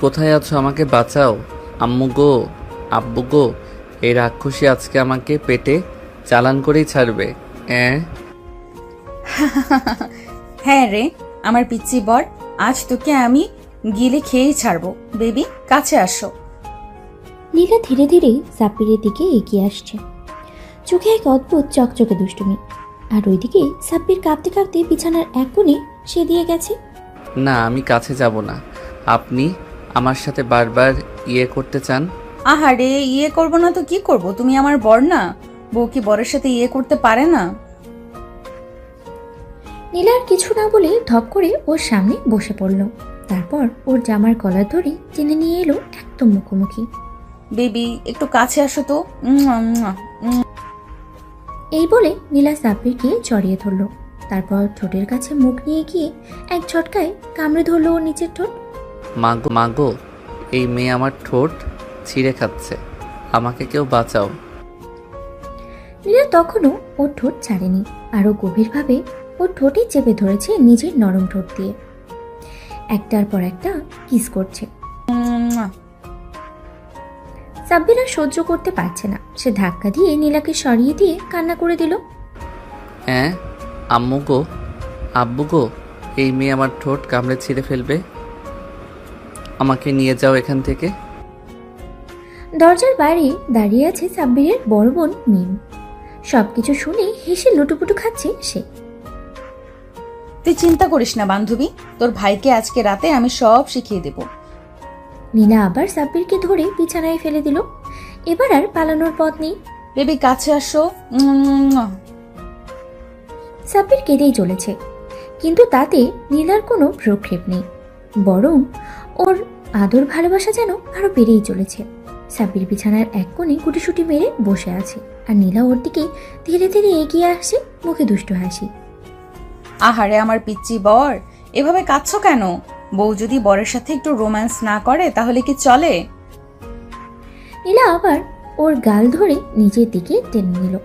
কোথায় আছো? আমাকে বাঁচাও। আম্মু গো, আব্বু গো, এই রাক্ষসী আজকে আমাকে পেটে চালান করেই ছাড়বে। হ্যাঁ রে আমার পিচ্চি বর, আজ তোকে আমি গিলে খেয়েই ছাড়বো। বেবি কাছে আসো। নীলা ধীরে ধীরে সাব্বিরের দিকে এগিয়ে আসছে, চোখে এক অদ্ভুত চকচকে দুষ্টুমি। আর ওইদিকে সাব্বির কাঁপতে কাঁপতে বিছানার এক কোণে সে দিয়ে গেছে। না, আমি কাছে যাব না। আপনি আমার সাথে বারবার করতে চান। আহারে, করবো না তো কি করব? তুমি আমার বর না? বউ কি বরের সাথে করতে পারে না? নীলা আর কিছু না বলে ধপ করে ওর সামনে বসে পড়ল। তারপর ওর জামার কলার ধরে টেনে নিয়ে এলো একদম মুখোমুখি। বেবি একটু কাছে আসো তো। মুয়া, মুয়া, মুয়া। এই বলে নীলা সাব্বিরকে জড়িয়ে ধরলো। তারপর ঠোঁটের কাছে মুখ নিয়ে গিয়ে এক ঝটকায় কামড়ে ধরলো ওর নিচের ঠোঁট। মাগো মাগো, এই মেয়ে আমার ঠোঁট ছিঁড়ে খাচ্ছে, আমাকে কেউ বাঁচাও। নীলা তখনও ওর ঠোঁট ছাড়েনি, আরো গভীরভাবে ওর ঠোঁটে চেপে ধরেছে নিজের নরম ঠোঁট দিয়ে। একটার পর একটা কিস করছে। সাব্বির আর সহ্য করতে পারছে না, সে ধাক্কা দিয়ে নীলাকে সরিয়ে দিয়ে কান্না করে দিল। আম্মু গো, আব্বু গো, এই মেয়ে আমার ঠোঁট কামড়ে ছিঁড়ে ফেলবে, আমাকে নিয়ে যাও এখান থেকে। দরজার বাইরে দাঁড়িয়ে আছে সাব্বিরের বড় বোন মিম। সবকিছু শুনে হেসে লুটুপুটু খাচ্ছে সে। তুই চিন্তা করিস না বান্ধবী, তোর ভাইকে আজকে রাতে আমি সব শিখিয়ে দেব। নীলা আবার সাব্বিরকে ধরে বিছানায় ফেলে দিল। এবার আর পালানোর পথ নেই। বেবি কাছে আসো। সাব্বির কেঁদেই চলেছে, কিন্তু তাতে নীলার কোনো ভ্রুক্ষেপ নেই, বরং ওর আদর ভালোবাসা যেন আরো বেড়েই চলেছে। সাব্বির বিছানার এক কোণে গুটিসুটি মেরে বসে আছে, আর নীলা ওর দিকে ধীরে ধীরে এগিয়ে আসছে, মুখে দুষ্টু হাসি। আহারে আমার পিচ্চি বর, এভাবে কাঁদছো কেন? বউ যদি বরের সাথে একটু রোম্যান্স না করে তাহলে কি চলে? নীলা আবার ওর গাল ধরে নিজের দিকে টেনে নিল।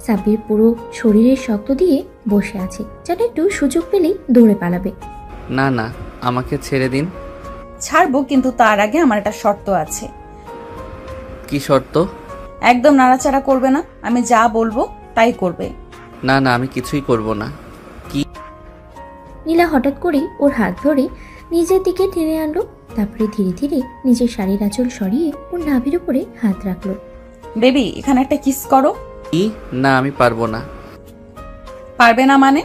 সাব্বির পুরো শরীরের শক্ত দিয়ে বসে আছে, যেন একটু সুযোগ পেলেই দৌড়ে পালাবে। না না, আমাকে ছেড়ে দিন। ছাড়বো, কিন্তু তার আগে আমার একটা শর্ত আছে। কি শর্ত? একদম নাড়াচাড়া করবে না, আমি যা বলবো তাই করবে। না না, আমি কিছুই করব না। নীলা হঠাৎ করেই ওর হাত ধরে নিজের দিকে টেনে আনলো। তারপরে ধীরে ধীরে নিজের শাড়ির আঁচল সরিয়ে ওর নাভির উপরে হাত রাখলো। বেবি এখানে একটা কিস করো। কি? না, আমি পারবো না। পারবে না মানে?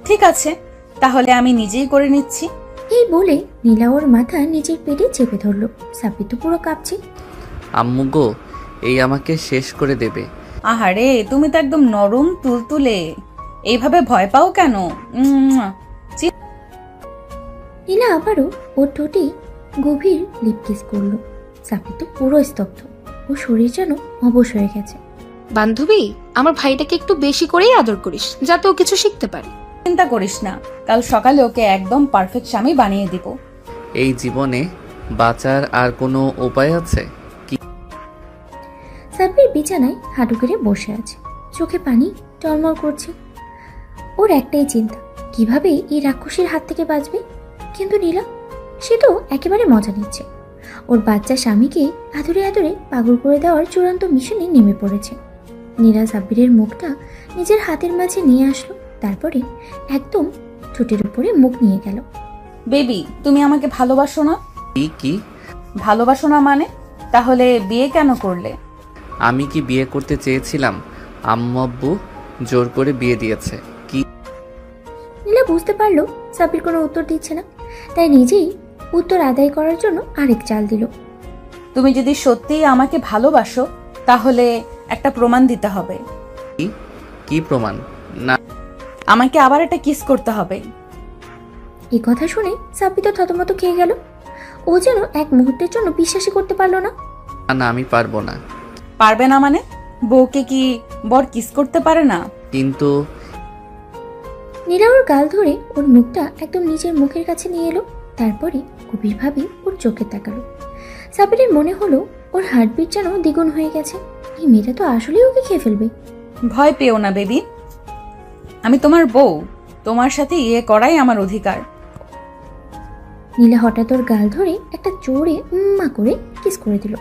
ঠিক আছে, তাহলে আমি নিজেই করে নিচ্ছি। এই বলে নীলা ওর মাথা নিজের পেটে চেপে ধরলো। সাব্বির তো পুরো কাঁপছে। আম্মু গো, এই আমাকে শেষ করে দেবে। আহারে, তুমি তো একদম নরম তুলতুলে, এইভাবে ভয় পাও কেন? নীলা আবারও ওর ঠোঁটে গভীর লিপ কিস করলো। সাব্বির তো পুরো স্তব্ধ, ও শরীর যেন অবশ হয়ে গেছে। বান্ধবী, আমার ভাইটাকে একটু বেশি করেই আদর করিস, যাতে ও কিছু শিখতে পারে। চিন্তা করিস না, কাল সকালে ওকে একদম পারফেক্ট স্বামী বানিয়ে দিব। এই জীবনে বাঁচার আর কোনো উপায় আছে? সাব্বির বিছানায় হাঁটু গেড়ে বসে আছে, চোখে পানি টলমল করছে। ওর একটাই চিন্তা, কিভাবে এই রাক্ষসীর হাত থেকে বাঁচবে। কিন্তু নীলা, সে তো একেবারে মজা নিচ্ছে। ওর বাচ্চা স্বামীকে আদরে আদরে পাগল করে দেওয়ার চূড়ান্ত মিশনে নেমে পড়েছে। নীলা সাব্বিরের মুখটা নিজের হাতের মাঝে নিয়ে আসলো, তারপরে একদম ঠোঁটের উপরে মুখ নিয়ে গেল। বেবি তুমি আমাকে ভালোবাসো না? কি? ভালোবাসো না মানে? তাহলে বিয়ে কেন করলে? আমি কি বিয়ে করতে চেয়েছিলাম? আম্মু আব্বু জোর করে বিয়ে দিয়েছে। কি? নীলা বুঝতে পারলো সাব্বির কোনো উত্তর দিচ্ছে না, তাই নিজেই উত্তর আদায় করার জন্য আরেক চাল দিল। তুমি যদি সত্যিই আমাকে ভালোবাসো তাহলে একটা প্রমাণ দিতে হবে। কি প্রমাণ? না, আমাকে আবার একটা কিস করতে হবে। এই কথা শুনে সাব্বির তো থতমত খেয়ে গেল। ও যেন এক মুহূর্তের জন্য বিশ্বাসই করতে পারলো না। না আমি পারবো না। পারবে না মানে? বউকে কি বর কিস করতে পারে না? কিন্তু নীলা ওর গাল ধরে ওর মুখটা একদম নিজের মুখের কাছে নিয়ে এলো, তারপরে গভীরভাবে ওর চোখে তাকালো। সাব্বিরের মনে হলো ওর হার্টবিট যেন দ্বিগুণ হয়ে গেছে। এই মেয়েটা তো আসলেই ওকে খেয়ে ফেলবে। ভয় পেও না বেবি, আমি তোমার বউ, তোমার সাথে করাই আমার অধিকার। নীলা হঠাৎ ওর গাল ধরে একটা জোরে উম্মা করে কিস করে দিল।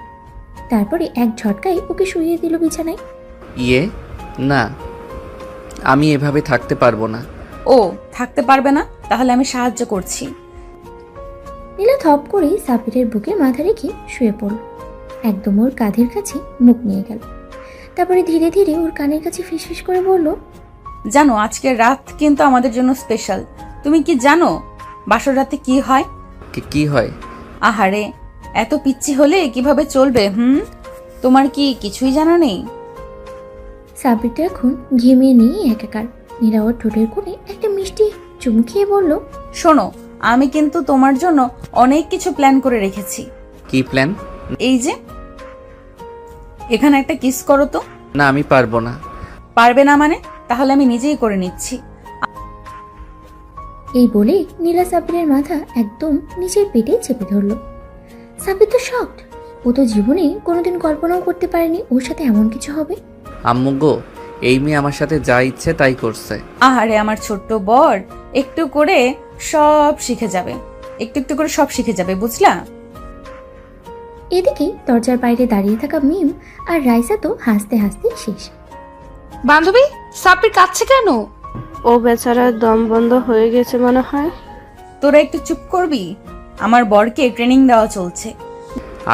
তারপরে এক ঝটকায় ওকে শুইয়ে দিল বিছানায়। ইয়ে না, আমি এভাবে থাকতে পারবো না। ও থাকতে পারবে না, তাহলে আমি সাহায্য করছি। নীলা থপ করে সাব্বিরের বুকে মাথা রেখে শুয়ে পড়ল, একদম ওর কাঁধের কাছে মুখ নিয়ে গেল। তারপরে ধীরে ধীরে ওর কানের কাছে ফিসফিস করে বলল, জানো আজকের রাত কিন্তু আমাদের জন্য স্পেশাল। তুমি কি জানো বাসর রাতে কি হয়? কি হয়? আহারে, এত পিচ্ছি হলে কিভাবে চলবে? তোমার কি কিছুই জানা নেই? সাব্বিরটা এখন ঘেমে নিয়ে একাকার। নীলা ওর ঠোঁটের কোণে একটা মিষ্টি চুমু খেয়ে বলল, শোনো, আমি কিন্তু তোমার জন্য অনেক কিছু প্ল্যান করে রেখেছি। কি প্ল্যান? এই যে এখানে একটা কিস করো তো। না, আমি পারবো না। পারবে না মানে? তাহলে আমি নিজেই করে নিচ্ছি। এই বলে নীলা সাব্বিরের মাথা একদম নিচের পেটে চেপে ধরল। সাব্বির তো শকড। ও তো জীবনে কোনোদিন কল্পনাও করতে পারেনি ওর সাথে এমন কিছু হবে। আম্মু গো, এই মেয়ে আমার সাথে যা ইচ্ছে তাই করছে। আহারে আমার ছোট্ট বর, একটু করে সব শিখে যাবে, একটু একটু করে সব শিখে যাবে, বুঝলা? এদিকে দরজার বাইরে দাঁড়িয়ে থাকা মিম আর রাইসা তো হাসতে হাসতে শেষ। বান্ধবী, সাব্বির কাঁদছে কেন? ও বেচারার দম বন্ধ হয়ে গেছে মনে হয়। তোরা একটু চুপ করবি? আমার বরকে ট্রেনিং দেওয়া চলছে।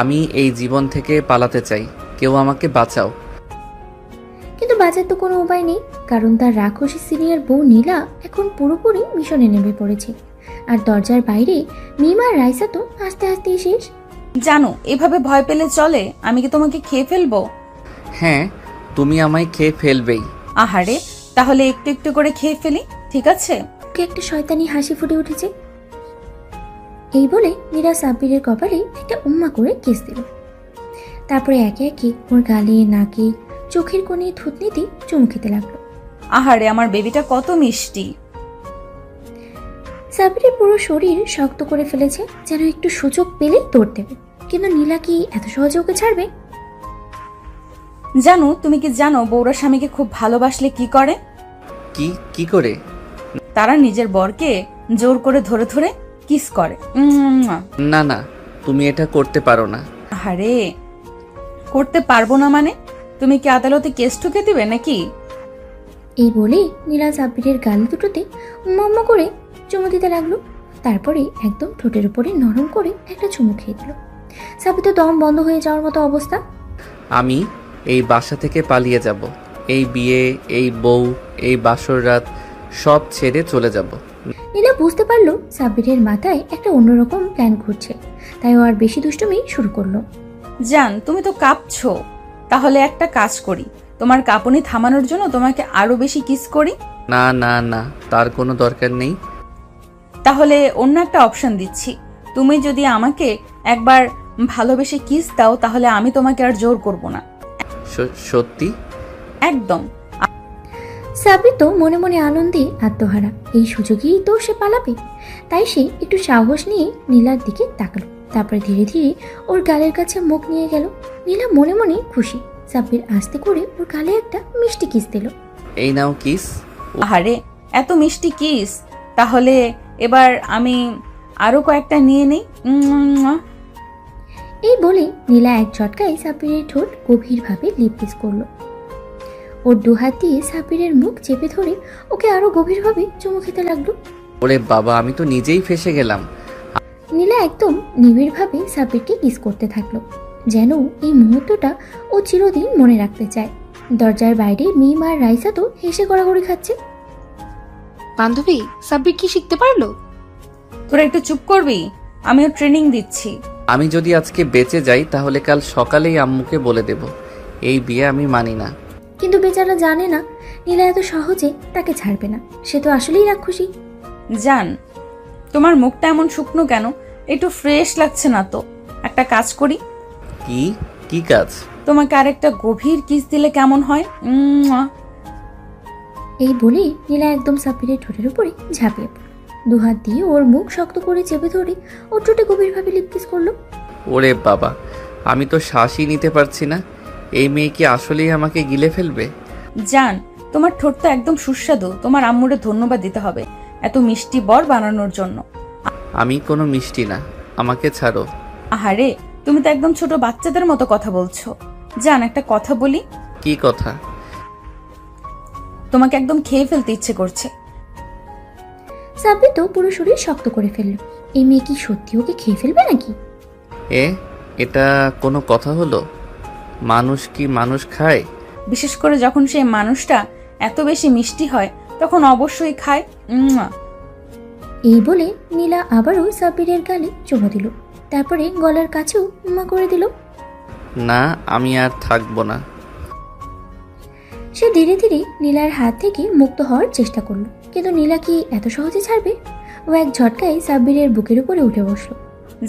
আমি এই জীবন থেকে পালাতে চাই, কেউ আমাকে বাঁচাও। কিন্তু বাঁচার তো কোনো উপায় নেই, কারণ তার রাক্ষসী সিনিয়র বউ নীলা এখন পুরোপুরি মিশনে নেমে পড়েছে। আর দরজার বাইরে মিম আর রাইসা তো হাসতে হাসতেই শেষ। জানো, এভাবে ভয় পেলে চলে? আমি কি তোমাকে খেয়ে ফেলবো? হ্যাঁ, তুমি আমায় খেয়ে ফেলবেই। আহারে, তাহলে একটু একটু করে খেয়ে ফেলি, ঠিক আছে? ওকে একটা শয়তানি হাসি ফুটে উঠেছে। এই বলে নীরা সাব্বিরের কপালে একটা উম্মা করে কিস দিল। তারপরে একে একে ওর গালে, নাকে, চোখের কোণে, থুতনিতে চুমু খেতে লাগলো। আহারে, আমার বেবিটা কত মিষ্টি। সাব্বিরের পুরো শরীর শক্ত করে ফেলেছে, যেন একটু সুযোগ পেলেই দৌড় দেবে। কিন্তু নীলা কি এত সহজে ওকে ছাড়বে? জানো, তুমি কি জানো বউরা স্বামীকে খুব ভালোবাসলে কি করে? কি করে? তারা নিজের বরকে জোর করে ধরে ধরে কিস করে। না না, তুমি এটা করতে পারো না। আরে, করতে পারবো না মানে? তুমি কি আদালতে কেস ঠুকে দিবে নাকি? এই বলে নীলা সাব্বিরের গাল দুটোতে উম্মা উম্মা করে চুমু দিতে লাগলো। তারপরে একদম ঠোঁটের উপরে নরম করে একটা চুমু খেয়ে দিল। সাব্বির তো দম বন্ধ হয়ে যাওয়ার মতো অবস্থা। আমি এই বাসা থেকে পালিয়ে যাব। এই বিয়ে, এই বউ, এই বাসর রাত সব ছেড়ে চলে যাব। নীলা বুঝতে পারলো সাব্বিরের মাথায় একটা অন্যরকম প্ল্যান ঘুরছে, তাই ও আর বেশি দুষ্টুমি শুরু করলো। জান, তুমি তো কাঁপছো। তাহলে একটা কাজ করি, তোমার কাঁপুনি থামানোর জন্য তোমাকে আরো বেশি কিস করি। না না না, তার কোনো দরকার নেই। তাহলে অন্য একটা অপশন দিচ্ছি, তুমি যদি আমাকে একবার ভালোবেসে কিস দাও তাহলে আমি তোমাকে আর জোর করব না। সত্যি? একদম। সাব্বির তো মনে মনে আনন্দে আত্মহারা। এই সুযোগেই তো সে পালাবে। তাই সে একটু সাহস নিয়ে নীলার দিকে তাকালো। তারপরে ধীরে ধীরে ওর গালের কাছে মুখ নিয়ে গেল। নীলা মনে মনে খুশি। সাব্বির আস্তে করে ওর গালে একটা মিষ্টি কিস দিল। এই নাও কিস। আহারে, এত মিষ্টি কিস। তাহলে এবার আমি আরো কয়েকটা নিয়ে নেই। এই বলে নীলা এক ঝটকায় সাব্বিরের ঠোঁট গভীরভাবে লিপ কিস করলো। ওর দুহাত দিয়ে সাব্বিরের মুখ চেপে ধরে ওকে আরো গভীরভাবে চুমু খেতে লাগলো। ওরে বাবা, আমি তো নিজেই ফেসে গেলাম। নীলা একদম নিবিড়ভাবে সাব্বিরকে কিস করতে থাকলো, যেন এই মুহূর্তটা ও চিরদিন মনে রাখতে চায়। দরজার বাইরে মিম আর রাইসা তো হেসে গড়াগড়ি খাচ্ছে। বান্ধবী, সাব্বির কি শিখতে পারলো? তোরা একটু চুপ করবি? আমিও ট্রেনিং দিচ্ছি। আমি যদি আজকে বেঁচে যাই তাহলে কাল সকালেই আম্মুকে বলে দেব এই বিয়ে আমি মানি না। কিন্তু বেচারা জানে না নীলা এত সহজে তাকে ছাড়বে না। সে তো আসলেই রাক্ষসী। জান, তোমার মুখটা এমন শুকনো কেন? একটু ফ্রেশ লাগছে না তো। একটা কাজ করি, কি কাজ? তোমাকে আরেকটা গভীর কিস দিলে কেমন হয়? এই বলে নীলা একদম সাব্বিরের ঠোঁটের উপরে ঝাঁপিয়ে পড়ল। দুহাত দিয়ে ওর মুখ শক্ত করে চেপে ধরে ওর ঠোঁটে গভীরভাবে লিপ কিস করলো। ওরে বাবা, আমি তো শ্বাসই নিতে পারছি না। এই মেয়ে কি আসলেই আমাকে গিলে ফেলবে? জান, তোমার ঠোঁট তো একদম সুস্বাদু। তোমার আম্মুরে ধন্যবাদ দিতে হবে এত মিষ্টি বর বানানোর জন্য। আমি কোনো মিষ্টি না, আমাকে ছাড়ো। আহারে, তুমি তো একদম ছোট বাচ্চাদের মতো কথা বলছো। জান, একটা কথা বলি? কি কথা? তোমাকে একদম খেয়ে ফেলতে ইচ্ছে করছে। সাব্বির তো পুরো শরীর শক্ত করে ফেললো। এই মেয়ে কি সত্যি ওকে খেয়ে ফেলবে নাকি? এটা কোনো কথা হলো? মানুষ কি মানুষ খায়? বিশেষ করে যখন সেই মানুষটা এত বেশি মিষ্টি হয়, তখন অবশ্যই খায়। এই বলে নীলা আবারও সাব্বিরের গালে চুমু দিল, তারপরে গলার কাছেও উম্মা করে দিল। না, আমি আর থাকবো না। সে ধীরে ধীরে নীলার হাত থেকে মুক্ত হওয়ার চেষ্টা করলো, কিন্তু নীলা কি এত সহজে ছাড়বে? ও এক ঝটকায় সাব্বিরের বুকের উপরে উঠে বসলো।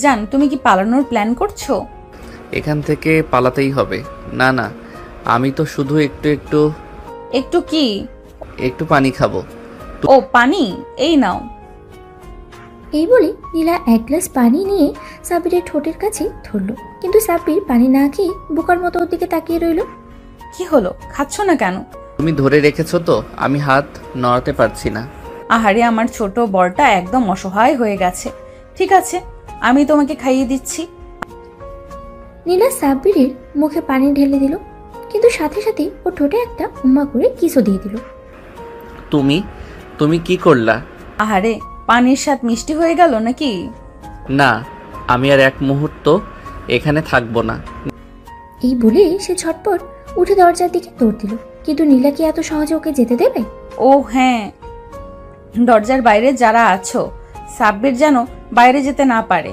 জান, তুমি কি পালানোর প্ল্যান করছো? এখান থেকে পালাতেই হবে। না না, আমি তো শুধু একটু একটু কি? একটু পানি খাবো। ও পানি, এই নাও। এই বলে নীলা এক গ্লাস পানি নিয়ে সাব্বিরের ঠোঁটের কাছে ধরলো, কিন্তু সাব্বির পানি না খেয়ে বোকার মতো ওর দিকে তাকিয়ে রইল। কি হলো, খাচ্ছ না কেন? তুমি ধরে রেখেছো তো, আমি হাত নড়াতে পারছি না। আহারে, আমার ছোট বরটা একদম অসহায় হয়ে গেছে। ঠিক আছে, আমি তোমাকে খাইয়ে দিচ্ছি। নীলা সাব্বিরের মুখে পানি ঢেলে দিল, কিন্তু সাথে সাথে ও ঠোঁটে একটা উম্মা করে কিসও দিয়ে দিল। তুমি কি করলা? আহারে, পানির স্বাদ মিষ্টি হয়ে গেল নাকি? না, আমি আর এক মুহূর্ত এখানে থাকবো না। এই বলে সে ঝটপট উঠে দরজার দিকে দৌড় দিল, কিন্তু নীলা কি এত সহজে ওকে যেতে দেবে? ও হ্যাঁ, দরজার বাইরে যারা আছো, সাব্বির যেন বাইরে যেতে না পারে।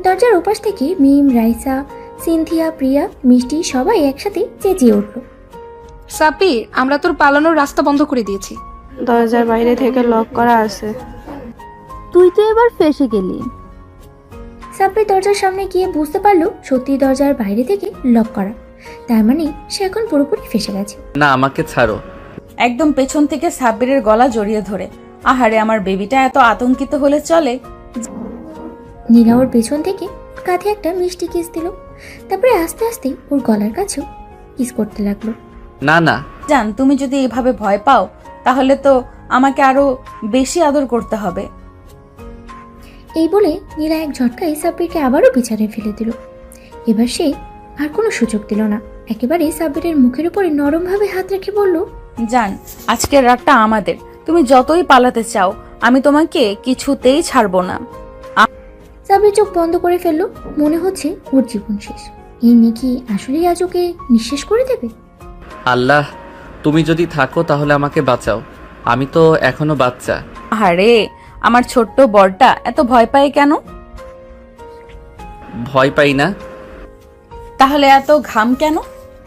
দরজার ওপাশ থেকে মিম, রাইসা, সিনথিয়া, প্রিয়া, মিষ্টি সবাই একসাথে চেঁচিয়ে উঠল। সাব্বির, আমরা তোর পালানোর রাস্তা বন্ধ করে দিয়েছি। দরজার বাইরে থেকে লক করা আছে। তুই তো এবার ফেসে গেলি। সাব্বির দরজার সামনে গিয়ে বুঝতে পারলো সত্যি দরজার বাইরে থেকে লক করা, তার মানে সে এখন পুরোপুরি ফেসে গেছে। না, আমাকে ছাড়ো। একদম পেছন থেকে সাব্বিরের গলা জড়িয়ে ধরে, আহারে, আমার বেবিটা এত আতঙ্কিত হলে চলে। নীলা ওর পেছন থেকে ওর কাঁধে একটা মিষ্টি কিস দিল, তারপরে আস্তে আস্তে ওর গলার কাছেও কিস করতে লাগলো। না না, জান, তুমি যদি এভাবে ভয় পাও, তাহলে তো আমাকে আরো বেশি আদর করতে হবে। এই বলে নীলা এক ঝটকায় সাব্বিরকে আবারও বিছানায় ফেলে দিল। এবার সে আর কোনো সুযোগ দিল না, একেবারে সাব্বিরের মুখের উপরে নরমভাবে হাত রেখে বলল, জান, আজকের রাতটা আমাদের। তুমি যতই পালাতে চাও, আমি তোমাকে কিছুতেই ছাড়বো না। সাব্বির চোখ বন্ধ করে ফেললো, মনে হচ্ছে ওর জীবন শেষ। এই মেয়ে কি আসলেই আজ ওকে নিঃশেষ করে দেবে? আল্লাহ, তুমি যদি থাকো তাহলে আমাকে বাঁচাও। আমি তো এখনো বাচ্চা। আরে, আমার ছোট্ট বরটা এত ভয় পায় কেন? ভয় পাই না। তাহলে এত ঘাম কেন?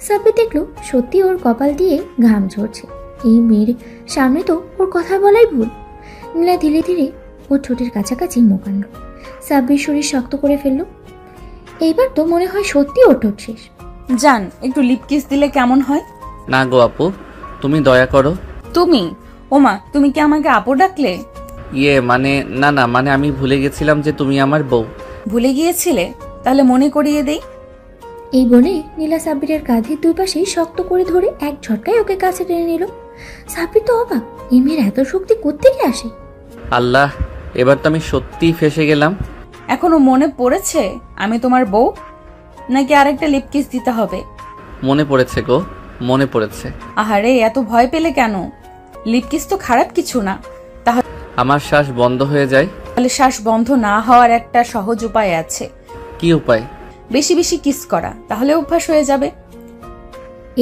সাব্বির দেখলো সত্যি ওর কপাল দিয়ে ঘাম ঝরছে। এই মেয়ের সামনে তো ওর কথা বলাই ভুল। নীলা ধীরে ধীরে ওর ঠোঁটের কাছাকাছি মুখ আনলো। সাব্বির শরীর শক্ত করে ফেললো। এইবার তো মনে হয় সত্যি ওর ঠোঁট শেষ। জান, একটু লিপ কিস দিলে কেমন হয়? না গো আপু, তুমি দয়া করো। তুমি? ওমা, তুমি কি আমাকে আপু ডাকলে? মানে না না, মানে আমি ভুলে গেছিলাম যে তুমি আমার বউ। ভুলে গিয়েছিলে? তাহলে মনে করিয়ে দেই। এই বলে নীলা সাব্বিরের কাঁধে দুই পাশে শক্ত করে ধরে এক ঝটকায় ওকে কাছে টেনে নিল। সাব্বির তো অবাক, এই মেয়ের এত শক্তি কোত্থেকে আসে? আল্লাহ, এবার তো আমি সত্যিই ফেসে গেলাম। এখনো মনে পড়েছে আমি তোমার বউ? নাকি আরেকটা লিপ কিস দিতে হবে? মনে পড়েছে গো, মনে পড়েছে। আহারে, এত ভয় পেলে কেন? লিপ কিস তো খারাপ কিছু না। আমার শ্বাস বন্ধ হয়ে যায়। তাহলে শ্বাস বন্ধ না হওয়ার একটা সহজ উপায় আছে। কি উপায়? বেশি বেশি কিস করা, তাহলে অভ্যাস হয়ে যাবে।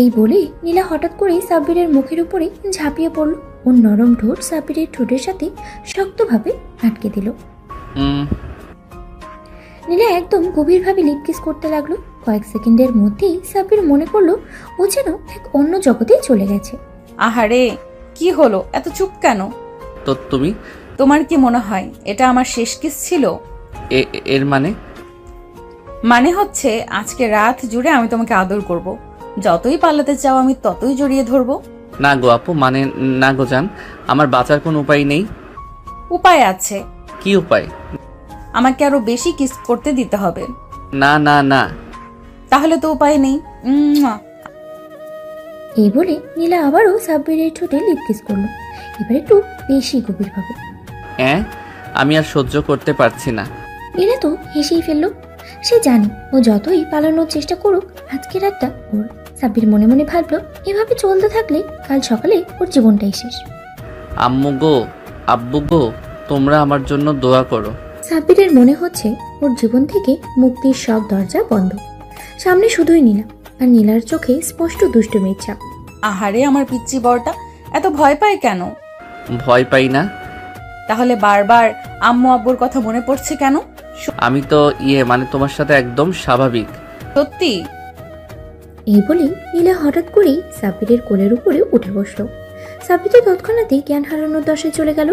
এই বলে নীলা হঠাৎ করে সাব্বিরের মুখের উপরে ঝাঁপিয়ে পড়ল। ওর নরম ঠোঁট সাব্বিরের ঠোঁটের সাথে শক্তভাবে আটকে দিল। নীলা একদম গভীরভাবে লিপ কিস করতে লাগলো। কয়েক সেকেন্ডের মধ্যেই সাব্বির মনে করলো ও যেন এক অন্য জগতেই চলে গেছে। আহারে, কি হলো, এত চুপ কেন? তো তুমি? তোমার কি মনে হয় এটা আমার শেষ কিস ছিল? এর মানে হচ্ছে আজকে রাত জুড়ে আমি তোমাকে আদর করব। যতই পালাতে চাও আমি ততই জড়িয়ে ধরবো। না গো আপু, মানে না গো জান, আমার বাঁচার কোনো উপায় নেই। উপায় আছে। কি উপায়? আমাকে আরো বেশি কিস করতে দিতে হবে। না না না। তাহলে তো উপায় নেই। এই বলে নীলা আবারও সাব্বিরের ঠোঁটে লিপ কিস করলো, এবার একটু বেশি গভীরভাবে। আমি আর সহ্য করতে পারছি না। নীলা তো হেসেই ফেললো। সে জানে ও যতই পালানোর চেষ্টা করুক আজকে রাতটা ওর। সাব্বির মনে মনে ভাবলো এভাবে চলতে থাকলে কাল সকালে ওর জীবনটাই শেষ। আম্মু গো, আব্বু গো, তোমরা আমার জন্য দোয়া করো। সাব্বিরের মনে হচ্ছে ওর জীবন থেকে মুক্তির সব দরজা বন্ধ। সামনে শুধুই নীলা, আর নীলার চোখে স্পষ্ট দুষ্টুমির ছাপ। আহারে আমার পিচ্চি বরটা এত ভয় পায় কেন? ভয় পাই না। তাহলে বারবার আম্মু আব্বুর কথা মনে পড়ছে কেন? আমি তো মানে তোমার সাথে একদম স্বাভাবিক। সত্যি? এই বলে নীলা হঠাৎ করেই সাব্বিরের কোলের উপরে উঠে বসলো। সাব্বির তো তৎক্ষণাৎই জ্ঞান হারানোর দশায় চলে গেল।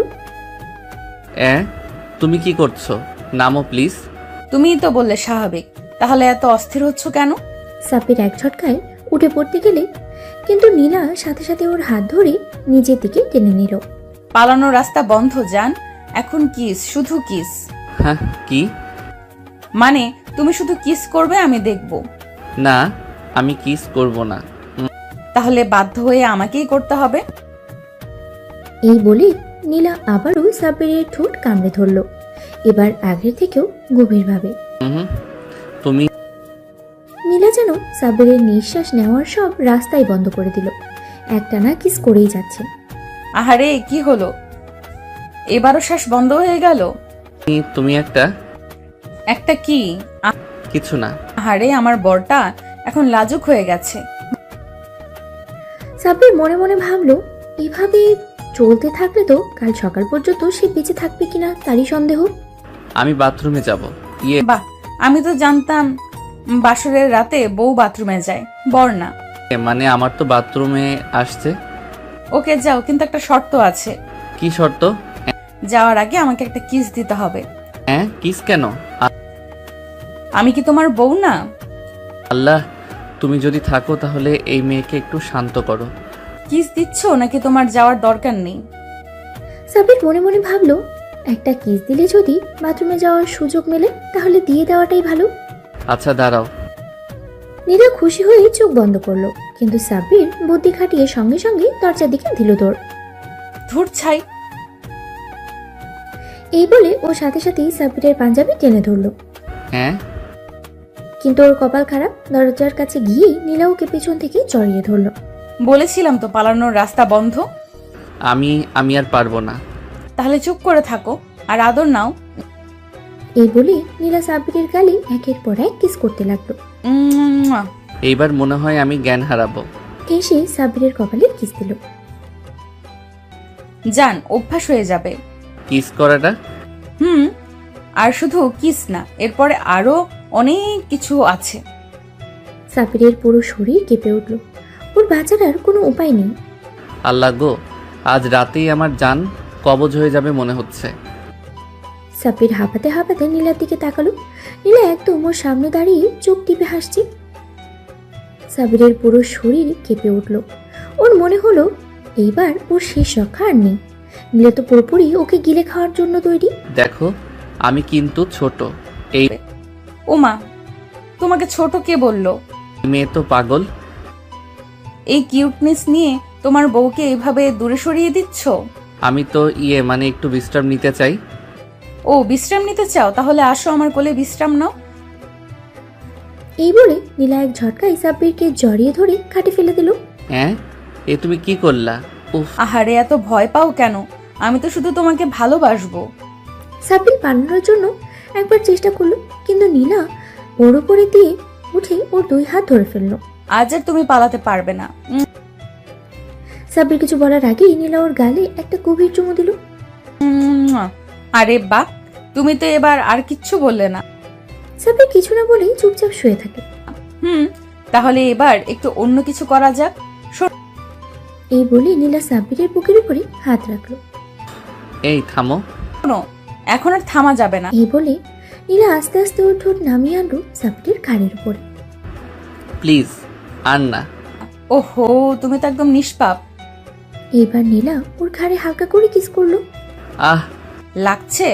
তুমি কি করছো? নামো প্লিজ। তুমিই তো বললে স্বাভাবিক, তাহলে এত অস্থির হচ্ছ কেন? সাব্বির এক ঝটকায় উঠে পড়তে গেলে কিন্তু নীলা সাথে সাথে ওর হাত ধরে নিজের দিকে টেনে নিল। পালানোর রাস্তা বন্ধ জান, এখন কিস, শুধু কিস। হ্যাঁ, কি? মানে তুমি শুধু কিস করবে, আমি দেখব। না, আমি কিস করব না। তাহলে বাধ্য হয়ে আমাকেই করতে হবে। এই বলে নীলা আবারও সাব্বিরের ঠোঁট কামড়ে ধরল, এবার আগের থেকেও গভীরভাবে। তুমি নীলা যেন সাব্বিরের নিঃশ্বাস নেওয়ার সব রাস্তাই বন্ধ করে দিল। একটানা কিস করেই যাচ্ছে। আহারে কি হলো, এবারও শ্বাস বন্ধ হয়ে গেল? তুমি একটা কি? কিছু না। আহারে আমার বরটা এখন লাজুক হয়ে গেছে। সাব্বির মনে মনে ভাবলো এভাবে চলতে থাকলে তো কাল সকাল পর্যন্ত সে বেঁচে থাকবে কিনা তারই সন্দেহ। আমি বাথরুমে যাব। বাহ, আমি তো জানতাম বাসরের রাতে বউ বাথরুমে যায়, বর না। মানে আমার তো বাথরুমে আসছে। ওকে যাও, কিন্তু একটা শর্ত আছে। কি শর্ত? যাওয়ার আগে আমাকে একটা কিস দিতে হবে। কিস কেন? আমি কি তোমার বউ না? আল্লাহ, তুমি যদি থাকো তাহলে এই মেয়েকে একটু শান্ত করো। কিস দিচ্ছ নাকি তোমার যাওয়ার দরকার নেই? সাব্বির মনে মনে ভাবলো একটা কিস দিলে যদি বাথরুমে যাওয়ার সুযোগ মেলে তাহলে দিয়ে দেওয়াটাই ভালো। আচ্ছা দাঁড়াও। নীলা খুশি হয়ে চোখ বন্ধ করলো, কিন্তু সাব্বির বুদ্ধি খাটিয়ে সঙ্গে সঙ্গে দরজার দিকে দিল দৌড়। ধুর ছাই। এই বলে ও সাথে সাথেই সাব্বিরের পাঞ্জাবি টেনে ধরলো। কিন্তু ওর কপাল খারাপ, দরজার কাছে গিয়েই নীলা ওকে পেছন থেকে জড়িয়ে ধরলো। বলেছিলাম তো পালানোর রাস্তা বন্ধ। আমি আর পারবো না। তাহলে চুপ করে থাকো আর আদর নাও। এই বলে নীলা সাব্বিরের গালে একের পর এক কিস করতে লাগলো। উম্মুয়া। এইবার মনে হয় আমি জ্ঞান হারাবো। এসে সাব্বিরের কপালে কিস দিল। জান, অভ্যাস হয়ে যাবে। কিস করাটা? আর শুধু কিস না, এরপরে আরো অনেক কিছু আছে। সাব্বিরের পুরো শরীর কেঁপে উঠল। ওর বাঁচার আর কোনো উপায় নেই। আল্লাহ গো, আজ রাতেই আমার জান কবজ হয়ে যাবে মনে হচ্ছে। সাব্বির হাঁপাতে হাঁপাতে নীলার দিকে তাকালো। নীলা একদম ওর সামনে দাঁড়িয়ে চোখ টিপে হাসছে। সাব্বিরের পুরো শরীর কেঁপে উঠল। ওর মনে হলো এইবার ওর শেষ রক্ষা আর নেই। নীলা তো পুরোপুরি ওকে গিলে খাওয়ার জন্য তৈরি। দেখো, আমি কিন্তু ছোট। এই ওমা, তোমাকে ছোট কে বললো? মেয়ে তো পাগল। এই কিউটনেস নিয়ে তোমার বউকে এভাবে দূরে সরিয়ে দিচ্ছ? আমি তো মানে একটু বিশ্রাম নিতে চাই। ও, বিশ্রাম নিতে চাও? তাহলে আসো আমার কোলে বিশ্রাম নাও। এই বলে নীলা এক ঝটকায় সাব্বিরকে জড়িয়ে ধরে খাটে ফেলে দিল। এ তুমি কি করলা? উফ। আহারে এত ভয় পাও কেন? আমি তো শুধু তোমাকে ভালোবাসবো। সাব্বির পালানোর জন্য একবার চেষ্টা করলো, কিন্তু নীলা ওর উপরে দিয়ে উঠে ওর দুই হাত ধরে ফেললো। আজ আর তুমি পালাতে পারবে না। সাব্বির কিছু বলার আগেই নীলা ওর গালে একটা গভীর চুমু দিল। আরে বাহ, তুমি তো এবার আর কিচ্ছু বললে না। সাব্বির কিছু না বলেই চুপচাপ শুয়ে থাকে। তাহলে এবার একটু অন্য কিছু করা যাক। এই বলে নীলা সাব্বিরের বুকের উপরে হাত রাখলো। এই থামো। শোনো, এখন আর থামা যাবে না। এই বলে নীলা আস্তে আস্তে ওর ঠোঁট নামিয়ে আনলো সাব্বিরের ঘাড়ের উপরে। প্লিজ, আর না। ওহো, তুমি তো একদম নিষ্পাপ। এইবার নীলা ওর ঘাড়ে হালকা করে কিস করলো। আহ, লাগছে?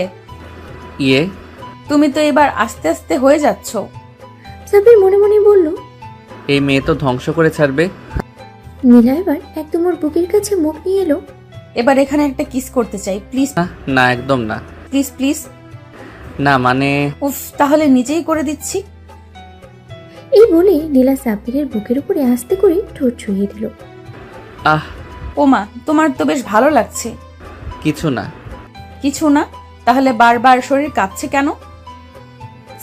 ইয়ে তুমি তো এবার আস্তে আস্তে হয়ে যাচ্ছ। সাব্বির মনে মনে বলল, এই মেয়ে তো ধ্বংস করে ছাড়বে। নীলা এবার একদম ওর বুকের কাছে মুখ নিয়ে এলো। এবার এখানে একটা কিস করতে চাই, প্লিজ। না, একদম না। Please please. না মানে উফ, তাহলে নিজেই করে দিচ্ছি। এই বলে নীলা সাব্বিরের বুকের উপরে আস্তে করে ঠোঁট ছুঁয়ে দিল। আহ ওমা, তোমার তো বেশ ভালো লাগছে। কিছু না। কিছু না? তাহলে বারবার শরীর কাঁপছে কেন?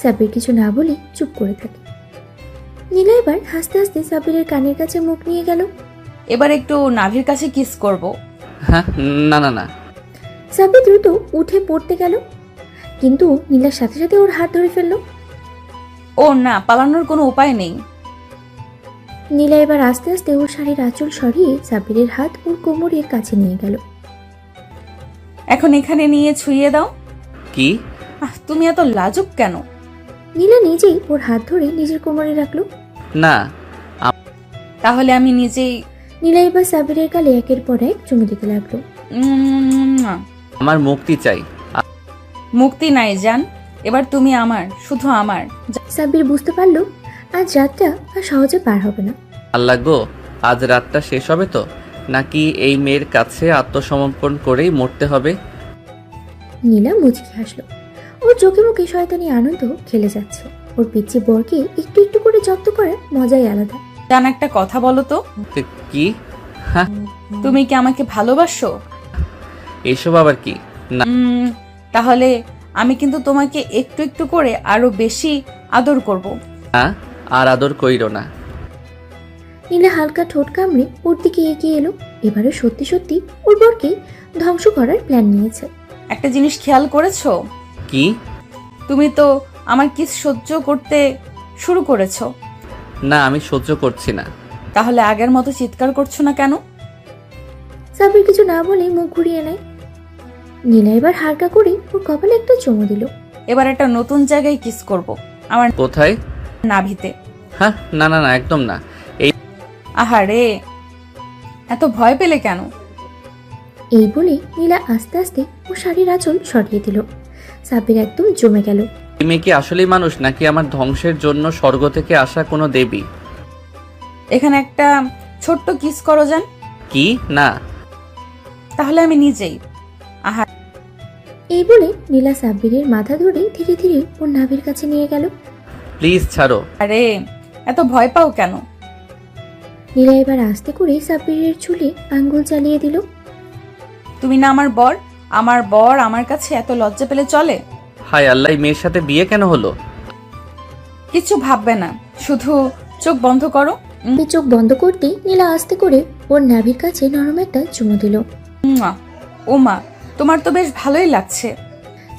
সাব্বির কিছু না বলে চুপ করে থাকে। নীলা এবার হাসতে হাসতে সাব্বিরের কানের কাছে মুখ নিয়ে গেল। এবার একটু নাভির কাছে কিস করব। হ্যাঁ, না না না। সাব্বির দ্রুত উঠে পড়তে গেল, কিন্তু নীলার সাথে সাথে ওর হাত ধরে ফেললো। ও না, পালানোর কোনো উপায় নেই। নীলা এবার আস্তে আস্তে ওর শাড়ির আঁচল সরিয়ে সাব্বিরের হাত ওর কোমরের কাছে নিয়ে গেল। এখন এখানে নিয়ে ছুঁয়ে দাও। কি? তুমি এত লাজুক কেন? নীলা নিজেই ওর হাত ধরে নিজের কোমরে রাখলো। না। তাহলে আমি নিজেই। নীলা এবার সাব্বিরের গালে একের পর এক চুমু দিতে লাগলো। না, আমার মুক্তি চাই। মুক্তি নাই জান, এবার তুমি আমার, শুধু আমার। সাব্বির বুঝতে পারলো আজ রাতটা আর সহজে পার হবে না। আল্লাহ গো, আজ রাতটা শেষ হবে তো, নাকি এই মেয়ের কাছে আত্মসমর্পণ করেই মরতে হবে? নীলা মুচকি হাসলো। ওর চোখে মুখে শয়তানি আনন্দ খেলে যাচ্ছে। ওর পিচ্ছি বরকে একটু একটু করে জব্দ করার মজাই আলাদা। জান, একটা কথা বলো তো, কি? হ্যাঁ, তুমি কি আমাকে ভালোবাসো? এসব আবার কি? না। তাহলে আমি কিন্তু তোমাকে একটু একটু করে আরো বেশি আদর করব। না, আর আদর কইরো না। নীলা হালকা ঠোঁট কামড়ে ওর দিকে এগিয়ে এলো। এবারে সত্যি সত্যি ওর বরকে ধ্বংস করার প্ল্যান নিয়েছে। একটা জিনিস খেয়াল করেছো? কি? তুমি তো আমার কিস সহ্য করতে শুরু করেছো। না, আমি সহ্য করছি না। তাহলে আগের মতো চিৎকার করছো না কেন? সাব্বির কিছু না বলে মুখ ঘুরিয়ে নেয়। নীলা এবার হালকা করে ওর কপালে একটা চুমু দিল। এবার একটা নতুন জায়গায় কিস করব, আমার কোথায়? নাভিতে। হ্যাঁ, না না না, একদম না। আহারে, এত ভয় পেলে কেন? এই বলে নীলা আস্তে আস্তে ও শাড়ির আঁচল সরিয়ে দিল। সাব্বির একদম জমে গেল। এই মেয়ে কি আসলেই মানুষ, নাকি আমার ধ্বংসের জন্য স্বর্গ থেকে আসা কোনো দেবী? এখানে একটা ছোট্ট কিস করো যান। কি? না। তাহলে আমি নিজেই। এই বলে নীলা সাব্বিরের মাথা ধরে ধীরে ধীরে ওর নাভির কাছে নিয়ে গেল। প্লিজ ছাড়ো। আরে, এত ভয় পাও কেন? নীলা এবার আস্তে করে সাব্বিরের চুলে আঙ্গুল চালিয়ে দিল। তুমি না আমার বর, আমার বর আমার কাছে এত লজ্জা পেলে চলে? হায় আল্লাহ, এই মেয়ের সাথে বিয়ে কেন হলো? কিছু ভাববে না, শুধু চোখ বন্ধ করো। এই চোখ বন্ধ করতেই নীলা আস্তে করে ওর নাভির কাছে নরম একটা চুমু দিল। ওমা, তোমার তো বেশ ভালোই লাগছে।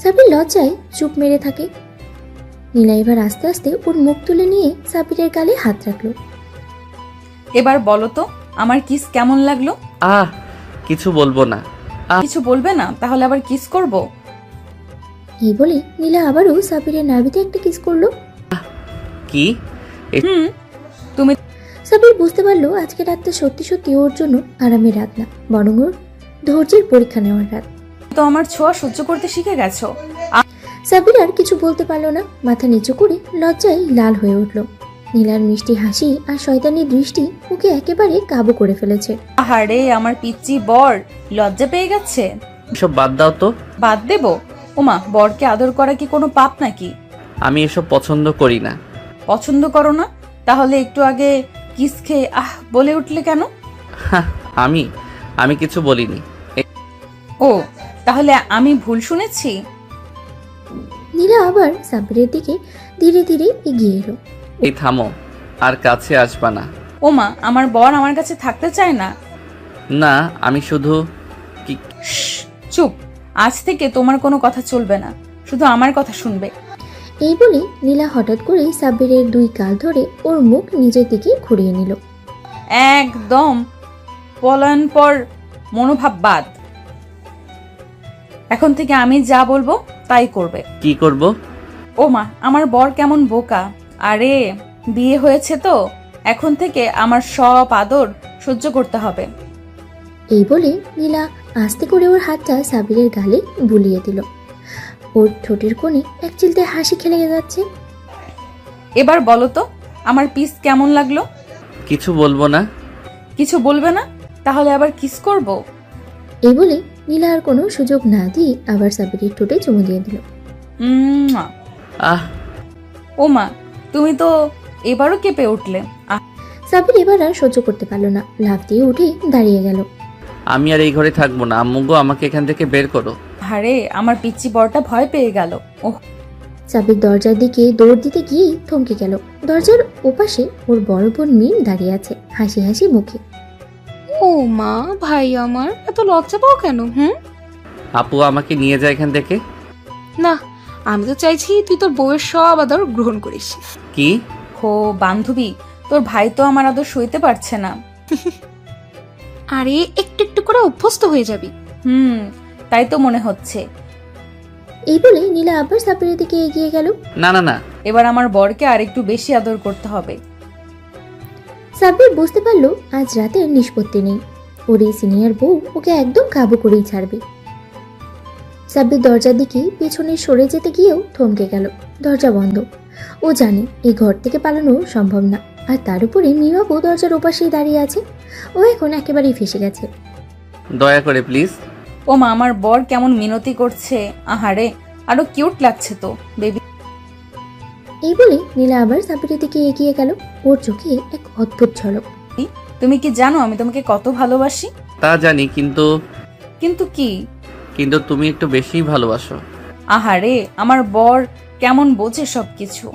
সাব্বির লজ্জায় চুপ মেরে থাকে। নীলা এবার আস্তে আস্তে ওর মুখ তুলে নিয়ে সাব্বিরের গালে হাত রাখলো। এবার বলো তো, আমার কিস কেমন লাগলো? কিছু বলবো না। কিছু বলবে না? তাহলে আবার কিস করব। এই বলে নীলা আবারও সাব্বিরের নাভিতে একটা কিস করলো। কি? তুমি। সাব্বির বুঝতে পারলো আজকে রাতটা সত্যি সত্যি ওর জন্য আরামের রাত না, বরং ওর ধৈর্যের পরীক্ষা নেওয়ার রাত। তো আমার ছোঁয়া সহ্য করতে শিখে গেছো। সাব্বির আর কিছু বলতে পারলো না, মাথা নিচু করে লজ্জায় লাল হয়ে উঠল। নীলার মিষ্টি হাসি আর শয়তানি দৃষ্টি ওকে একেবারে কাবু করে ফেলেছে। আহারে, আমার পিচ্চি বর লজ্জা পেয়ে গেছে। এসব বাদ দাও তো। বাদ দেব? ওমা, বরকে আদর করা কি কোনো পাপ নাকি? আমি এসব পছন্দ করি না। পছন্দ করো না? তাহলে একটু আগে কিস খেয়ে বলে উঠলে কেন? হ্যাঁ, আমি কিছু বলিনি। ও, তাহলে আমি ভুল শুনেছি। নীলা আবার সাব্বিরের দিকে ধীরে ধীরে এগিয়ে এলো। এই থামো, আর কাছে আসবা না। ওমা, আমার বর আমার কাছে থাকতে চায় না। না, আমি শুধু চুপ, আজ থেকে তোমার কোনো কথা চলবে না, শুধু আমার কথা শুনবে। এই বলে নীলা হঠাৎ করে সাব্বিরের দুই গাল ধরে ওর মুখ নিজের দিকে ঘুরিয়ে নিল। একদম পলায়নপর মনোভাব বাদ। এখন থেকে আমি যা বলবো তাই করবে। কি করব? ওমা, আমার বর কেমন বোকা। আরে, বিয়ে হয়েছে তো, এখন থেকে আমার সব আদর সহ্য করতে হবে। এই বলে নীলা আস্তে করে ওর হাতটা সাব্বিরের গালে বুলিয়ে দিল। ওর ঠোঁটের কোণে এক চিলতে হাসি খেলে যাচ্ছে। এবার বলো তো, আমার পিস কেমন লাগলো? কিছু বলবো না। কিছু বলবে না? তাহলে আবার কিস করব। এই বলে নীলা আর কোনো সুযোগ না দিয়ে আবার সাবিরের ঠোঁটে চুমু দিয়ে দিল। উম্মুয়া। আহ ও মা, তুমি তো এবারও কেঁপে উঠলে। সাবির এবার আর সহ্য করতে পারলো না, লাফ দিয়ে উঠে দাঁড়িয়ে গেল। আমি আর এই ঘরে থাকবো না। আম্মু গো, আমাকে এখান থেকে বের করো। আরে আমার পিচ্চি বরটা ভয় পেয়ে গেল। ওহ, সাবির দরজার দিকে দৌড় দিতে গিয়েই থমকে গেল। দরজার ওপাশে ওর বড় বোন মিম দাঁড়িয়ে আছে, হাসি হাসি মুখে। ও মা, ভাই আমার এত লজ্জা পাও কেন? আপু আমাকে নিয়ে যায় এখান থেকে। না, আমি তো চাইছি তুই তোর বউয়ের সব আদর গ্রহণ করিস। কি? হো বান্ধবী, তোর ভাই তো আমার আদর সইতে পারছে না। আরে একটু একটু করে অভ্যস্ত হয়ে যাবি। তাই তো মনে হচ্ছে। এই বলে নীলা আবার সাবিরের দিকে এগিয়ে গেল। না না না, এবার আমার বরকে আর একটু বেশি আদর করতে হবে। সাবির বুঝতে পারলো আজ রাতের নিষ্পত্তি নেই। ওর এই সিনিয়র বউ ওকে একদম কাবু করেই ছাড়বে। সাবির দরজার দিকে পেছনে সরে যেতে গিয়েও থমকে গেল। দরজা বন্ধ। ও জানে এই ঘর থেকে পালানো সম্ভব না। আর তার উপরে মিমাবু দরজার ওপাশেই দাঁড়িয়ে আছে। ও এখন একেবারেই ফেসে গেছে। দয়া করে প্লিজ। ও মা, আমার বর কেমন মিনতি করছে। আহারে, আরো কিউট লাগছে তো বেবি। এই বলে নীলা আবার সাবিরের দিকে এগিয়ে গেল। ওর চোখে এক অদ্ভুত ঝলক। তুমি কি জানো আমি তোমাকে কত ভালোবাসি? তা জানি, কিন্তু কিন্তু কি? কিন্তু তুমি একটু বেশিই ভালোবাসো। আহারে, আমার বর কেমন বোঝে সবকিছু।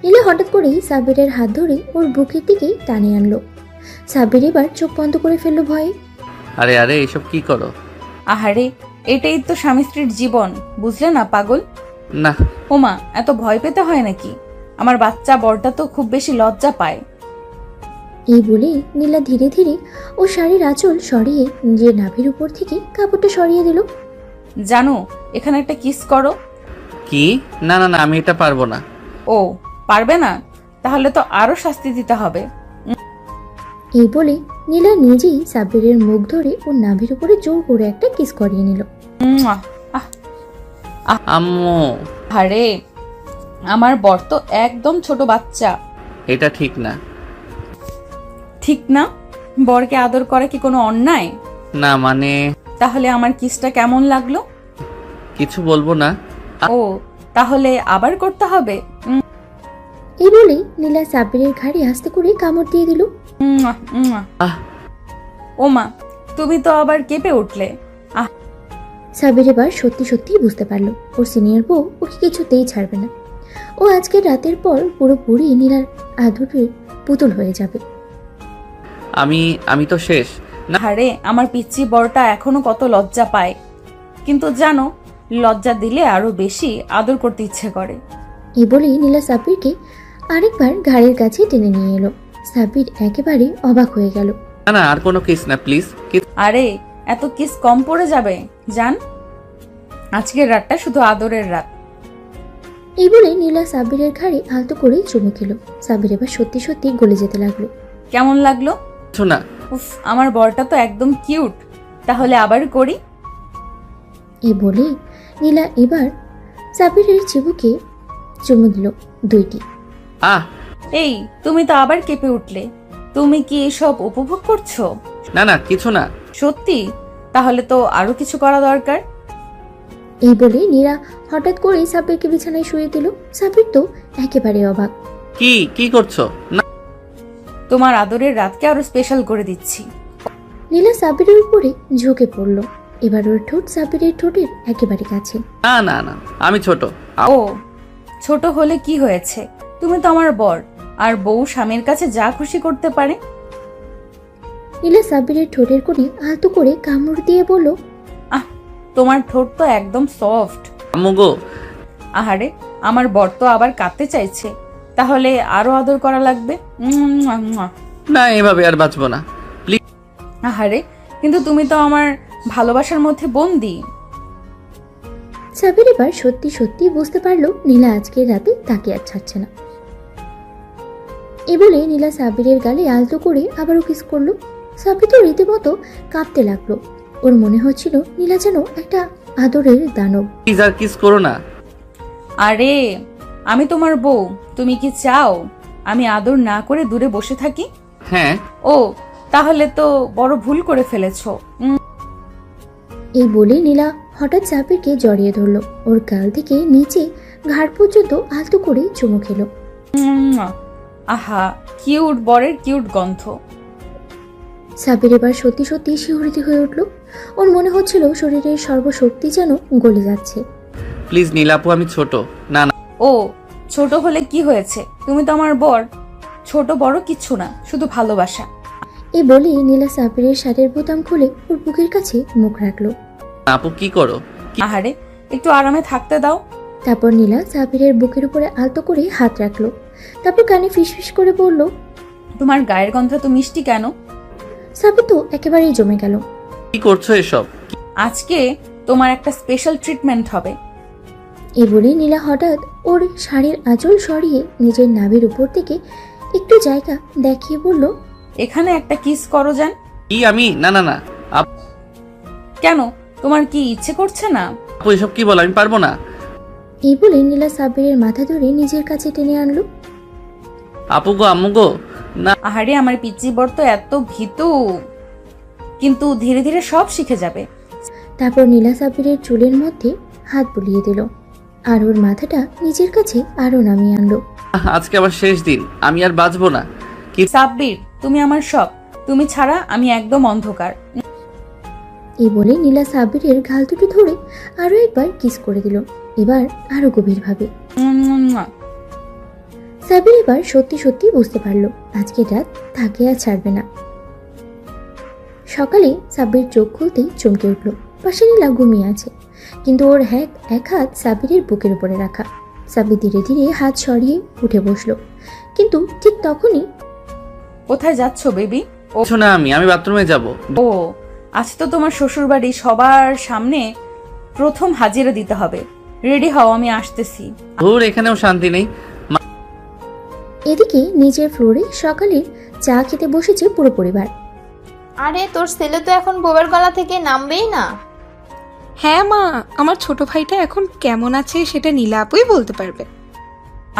নীলা হঠাৎ করেই সাবিরের হাত ধরে ওর বুকের দিকেই টানে আনলো। সাবির এবার চোখ বন্ধ করে ফেললো ভয়ে। আরে আরে, এসব কি করো? আহারে, এটাই তো স্বামী স্ত্রীর জীবন, বুঝলে না পাগল? না। ওমা, এত ভয় পেতে হয় নাকি? আমার বাচ্চা বরটা তো খুব বেশি লজ্জা পায়। এই বলে নীলা ধীরে ধীরে ও শাড়ির আঁচল সরিয়ে নিজের নাভির উপর থেকে কাপড়টা সরিয়ে দিল। জানো, এখানে একটা কিস করো। কি? না না না, আমি এটা পারবো না। ও, পারবে না? তাহলে তো আরো শাস্তি দিতে হবে। এই বলে নীলা নিজেই সাবিরের মুখ ধরে ওর নাভির উপরে জোর করে একটা কিস করিয়ে নিল। মুয়া। আম্মু, আরে, আমার বর তো একদম ছোট বাচ্চা। এটা ঠিক না। ঠিক না? বরকে আদর করা কি কোনো অন্যায়? না মানে, তাহলে আমার কিসটা কেমন লাগলো? কিছু বলবো না। ও, তাহলে আবার করতে হবে? এই বলে নীলা সাবিরের ঘাড়ে আস্তে করে কামড় দিয়ে দিল। মুয়া, মুয়া। আহ ওমা, তুমি তো আবার কেঁপে উঠলে। সাবির এবার সত্যি সত্যি বুঝতে পারলো ওর সিনিয়র বউ ওকে কিছুতেই ছাড়বে না। ও আজকের রাতের পর পুরোপুরি নীলার আদরের পুতুল হয়ে যাবে। আমি তো শেষ। না আরে, আমার পিচ্চি বরটা এখনো কত লজ্জা পায়, কিন্তু জানো, লজ্জা দিলে আরো বেশি আদর করতে ইচ্ছে করে। এই বলে নীলা সাবিরকে আরেকবার ঘাড়ের কাছে টেনে নিয়ে এলো। সাবির একেবারে অবাক হয়ে গেল। না না, আর কোনো কিস না প্লিজ। আরে, এত কিস কম পড়ে যাবে? জান, আজকের রাতটা শুধু আদরের রাত। এই বলে নীলা সাবিরের ঘাড়ে আলতো করে চুমু খেল। সাবির এবার সত্যি সত্যি গলে যেতে লাগলো। কেমন লাগলো? কিছু না। উফ, আমার বরটা তো একদম কিউট। তাহলে আবার করি। এই বলে নীলা এবার সাবিরের চিবুকে চুমু দিল দুইটি। আহ এই, তুমি তো আবার কেঁপে উঠলে। তুমি কি এসব উপভোগ করছো? না না, কিছু না। সত্যি? তাহলে তো আরো কিছু করা দরকার। এই বলে নীলা হঠাৎ করে সাবিরকে বিছানায় শুয়ে দিল। সাবির তো একেবারে অবাক। কি কি করছো? না তোমার আদরের রাতকে আরো স্পেশাল করে দিচ্ছি। নীলা সাবিরের উপরে ঝুঁকে পড়ল। এবার ওর ঠোঁট সাবিরের ঠোঁটের একেবারে কাছে। না না না, আমি ছোট। ও, ছোট হলে কি হয়েছে? তুমি তো আমার বর, আর বউ স্বামীর কাছে যা খুশি করতে পারে। নীলা সাবিরের ঠোঁটের কোণে আলতো করে কামড় দিয়ে বলল, তোমার ঠোঁট তো একদম সফট। আম্মু গো। আহারে, আমার বর তো আবার কাঁদতে চাইছে। তাহলে আরো আদর করা লাগবে। মুয়া, মুয়া। না, এভাবে আর বাঁচবো না। আহারে, কিন্তু তুমি তো আমার ভালোবাসার মধ্যে বন্দি। সাবির এবার সত্যি সত্যি বুঝতে পারলো নীলা আজকের রাতে তাকে আর ছাড়ছে না। এ বলে নীলা সাবিরের গালে আলতো করে আবারও কিস করলো। সাবির তো রীতিমতো কাঁপতে লাগলো। ওর মনে হচ্ছিল নীলা যেন একটা আদরের দানব। প্লিজ আর কিস করো না। আরে, আমি তোমার বউ। তুমি কি চাও আমি আদর না করে দূরে বসে থাকি? হ্যাঁ। ও, তাহলে তো বড় ভুল করে ফেলেছো। এই বলে নীলা হঠাৎ সাব্বিরকে জড়িয়ে ধরলো। ওর গাল থেকে নিচে ঘাড় পর্যন্ত আলতো করে চুমু খেলো। আহা, কিউট বরের কিউট গন্ধ। সাব্বির এবার সত্যি সত্যি শিহরিত হয়ে উঠল। ওর মনে হচ্ছিল শরীরের সর্বশক্তি যেন গলে যাচ্ছে। প্লিজ নীলাপু, আমি ছোট। না না, ও ছোট হলে কি হয়েছে, তুমি তো আমার বর। ছোট বড় কিচ্ছু না, শুধু ভালোবাসা। এই বলে নীলা সাব্বিরের শাড়ির বোতাম খুলে ওর বুকের কাছে মুখ রাখলো। আপু কি করো? আহারে, একটু আরামে থাকতে দাও। তারপর নীলা সাব্বিরের বুকের উপরে আলতো করে হাত রাখলো। তারপর কানে ফিসফিস করে বলল, তোমার গায়ের গন্ধ তো মিষ্টি কেন? সাব্বির তো একেবারেই জমে গেল। কি করছো এসব? আজকে তোমার একটা স্পেশাল ট্রিটমেন্ট হবে। এই বলে নীলা হঠাৎ ওর শাড়ির আঁচল সরিয়ে নিজের নাভির উপর থেকে একটু জায়গা দেখিয়ে বলল, এখানে একটা কিস করো যান। কি আমি? না না না কেন, তোমার কি ইচ্ছে করছে না? আপু, এসব কি বল, আমি পারবো না। এই বলে নীলা সাব্বিরের মাথা ধরে নিজের কাছে টেনে আনলো। আপু গো, আম্মু গো, না। আহারে, আমার পিচ্চি বর তো এত ভীতু, কিন্তু ধীরে ধীরে সব শিখে যাবে। তারপর নীলা সাব্বিরের চুলের মধ্যে হাত বুলিয়ে দিল আর ওর মাথাটা নিজের কাছে আরো নামিয়ে আনলো। আজকে আমার শেষ দিন, আমি আর বাঁচবো না। সাব্বির, তুমি আমার সব। তুমি ছাড়া আমি একদম অন্ধকার। এই বলে নীলা সাব্বিরের গাল দুটো ধরে আরো একবার কিস করে দিল, এবার আরো গভীরভাবে। সাব্বির এবার সত্যি সত্যি বুঝতে পারলো আজকের রাত তাকে আর ছাড়বে না। সকালে সাব্বির চোখ খুলতেই চমকে উঠল। পাশে নীলা ঘুমিয়ে আছে, কিন্তু ওর এক হাত সাব্বিরের বুকের উপরে রাখা। সাব্বির ধীরে ধীরে হাত সরিয়ে উঠে বসলো, কিন্তু ঠিক তখনই। কোথায় যাচ্ছ বেবি? কিছু না, আমি বাথরুমে যাব। ও, আজ তো তোমার শ্বশুর বাড়ি, সবার সামনে প্রথম হাজিরা দিতে হবে। রেডি হও, আমি আসতেছি। ধুর, এখানেও শান্তি নেই। এদিকে নিচের ফ্লোরে সকালে চা খেতে বসেছে পুরো পরিবার। আরে তোর ছেলে তো এখন বউয়ের গলা থেকে নামবেই না। হ্যাঁ মা, আমার ছোট ভাইটা এখন কেমন আছে সেটা নীলা আপুই বলতে পারবে।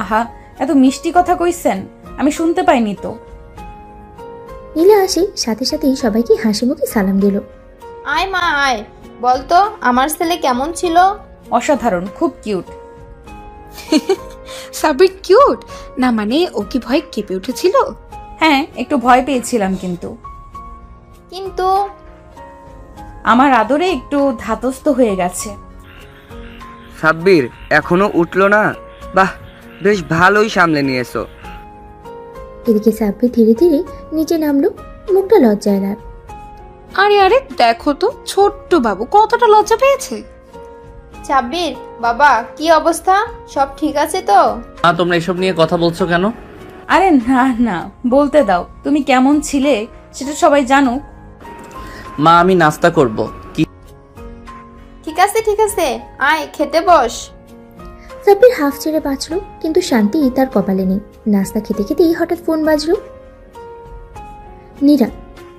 আহা, এত মিষ্টি কথা কইছেন, আমি শুনতে পাইনি তো। নীলা আসে সাথে সাথেই সবাইকে হাসি মুখে সালাম দিল। আয় মা আয়, বলতো আমার ছেলে কেমন ছিল? অসাধারণ, খুব কিউট। সাব্বির কিউট না মানে ও কি ভয় কেঁপে উঠেছিল? হ্যাঁ, একটু ভয় পেয়েছিলাম, কিন্তু কিন্তু আমার আদরে একটু ধাতস্থ হয়ে গেছে। সাব্বির এখনো উঠলো না? বাহ, বেশ ভালোই সামলে নিয়েছো। এদিকে সাব্বির ধীরে ধীরে নিচে নামলো, মুখটা লজ্জায় লাল। আরে আরে দেখো তো ছোট্ট বাবু কতটা লজ্জা পেয়েছে। সাব্বির বাবা, কি অবস্থা? সব ঠিক আছে তো? মা, তোমরা এসব নিয়ে কথা বলছো কেন? আরে না না, বলতে দাও। তুমি কেমন ছিলে সেটা সবাই জানুক। মা, আমি নাস্তা করব। কি? ঠিক আছে, আয় খেতে বস। সাব্বির হাফ ছেড়ে বাঁচলো, কিন্তু শান্তি তার কপালে নেই। নাস্তা খেতে খেতেই হঠাৎ ফোন বাজলো।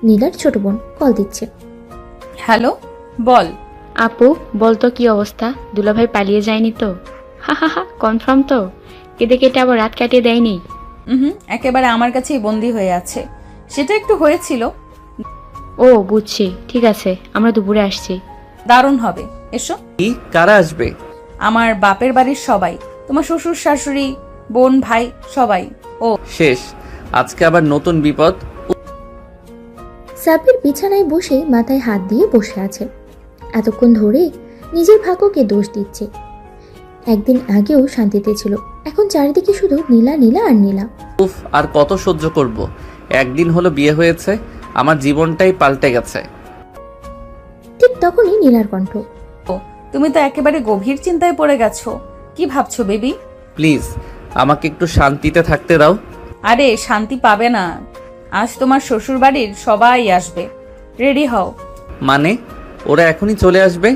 নীলার ছোট বোন কল দিচ্ছে। হ্যালো, বল। আপু বলতো কি অবস্থা? দুলাভাই পালিয়ে যায়নি তো? হা হা হা, কনফার্ম তো? কেঁদে কেটে আবার রাত কাটিয়ে দেয়নি? একেবারে আমার কাছেই বন্দি হয়ে আছে। সেটা একটু হয়েছিল। ও বুঝছি, ঠিক আছে, আমরা দুপুরে আসছি। দারুণ হবে, এসো। কি? কারা আসবে? আমার বাপের বাড়ির সবাই, তোমার শ্বশুর শাশুড়ি, বোন ভাই সবাই। ও শেষ, আজকে আবার নতুন বিপদ। সাব্বির বিছানায় বসে মাথায় হাত দিয়ে বসে আছে। এতক্ষণ ধরে নিজের ভাগ্যকে দোষ দিচ্ছে। একদিন আগেও শান্তিতে ছিল, এখন চারিদিকে শুধু নীলা নীলা আর নীলা। উফ, আর কত সহ্য করব? একদিন হলো বিয়ে হয়েছে, আমার জীবনটাই পাল্টে গেছে। ঠিক তখনই নীলার কণ্ঠ। তুমি তো একেবারে গভীর চিন্তায় পড়ে গেছো। কি ভাবছো বেবি? প্লিজ আমাকে একটু শান্তিতে থাকতে দাও। আরে শান্তি পাবে না, আজ তোমার শ্বশুর বাড়ির সবাই আসবে। রেডি হও। মানে ওরা এখনই চলে আসবে?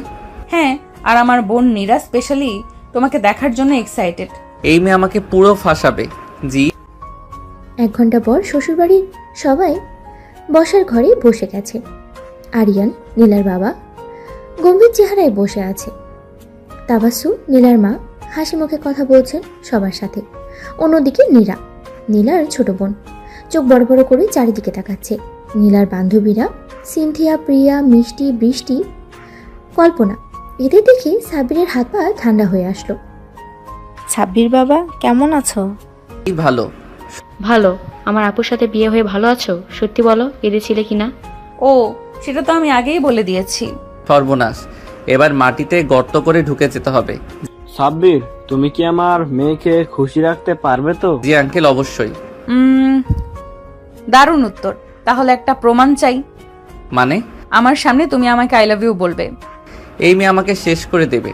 হ্যাঁ, আর আমার বোন নীরা স্পেশালি তোমাকে দেখার জন্য এক্সাইটেড। এই মেয়ে আমাকে পুরো ফাঁসাবে। জি। 1 ঘন্টা পর শ্বশুরবাড়ির সবাই বসার ঘরে বসে গেছে। আরিয়ান, নীলার বাবা, গম্ভীর চেহারায় বসে আছে। তাবাসসু, নীলার মা, হাসি মুখে কথা বলছেন সবার সাথে। অন্যদিকে নীলার ছোট বোন চোখ বড় বড় করে চারিদিকে তাকাচ্ছে। নীলার বান্ধবীরা সিনথিয়া, প্রিয়া, মিষ্টি, বৃষ্টি কল্পনা। এদের দেখে সাব্বিরের হাত পা ঠান্ডা হয়ে আসলো। ছাব্বির বাবা কেমন আছো? এই ভালো। ভালো। আমার আপুর সাথে বিয়ে হয়ে ভালো আছো? সত্যি বলো, কেঁদেছিলে কিনা? ও, সেটা তো আমি আগেই বলে দিয়েছি। সর্বনাশ, এবার মাটিতে গর্ত করে ঢুকে যেতে হবে। সাব্বির, তুমি কি আমার মেয়েকে খুশি রাখতে পারবে তো? জি আঙ্কেল, অবশ্যই। দারুণ উত্তর। তাহলে একটা প্রমাণ চাই। মানে? আমার সামনে তুমি আমাকে আই লাভ ইউ বলবে। এই মেয়ে আমাকে শেষ করে দেবে।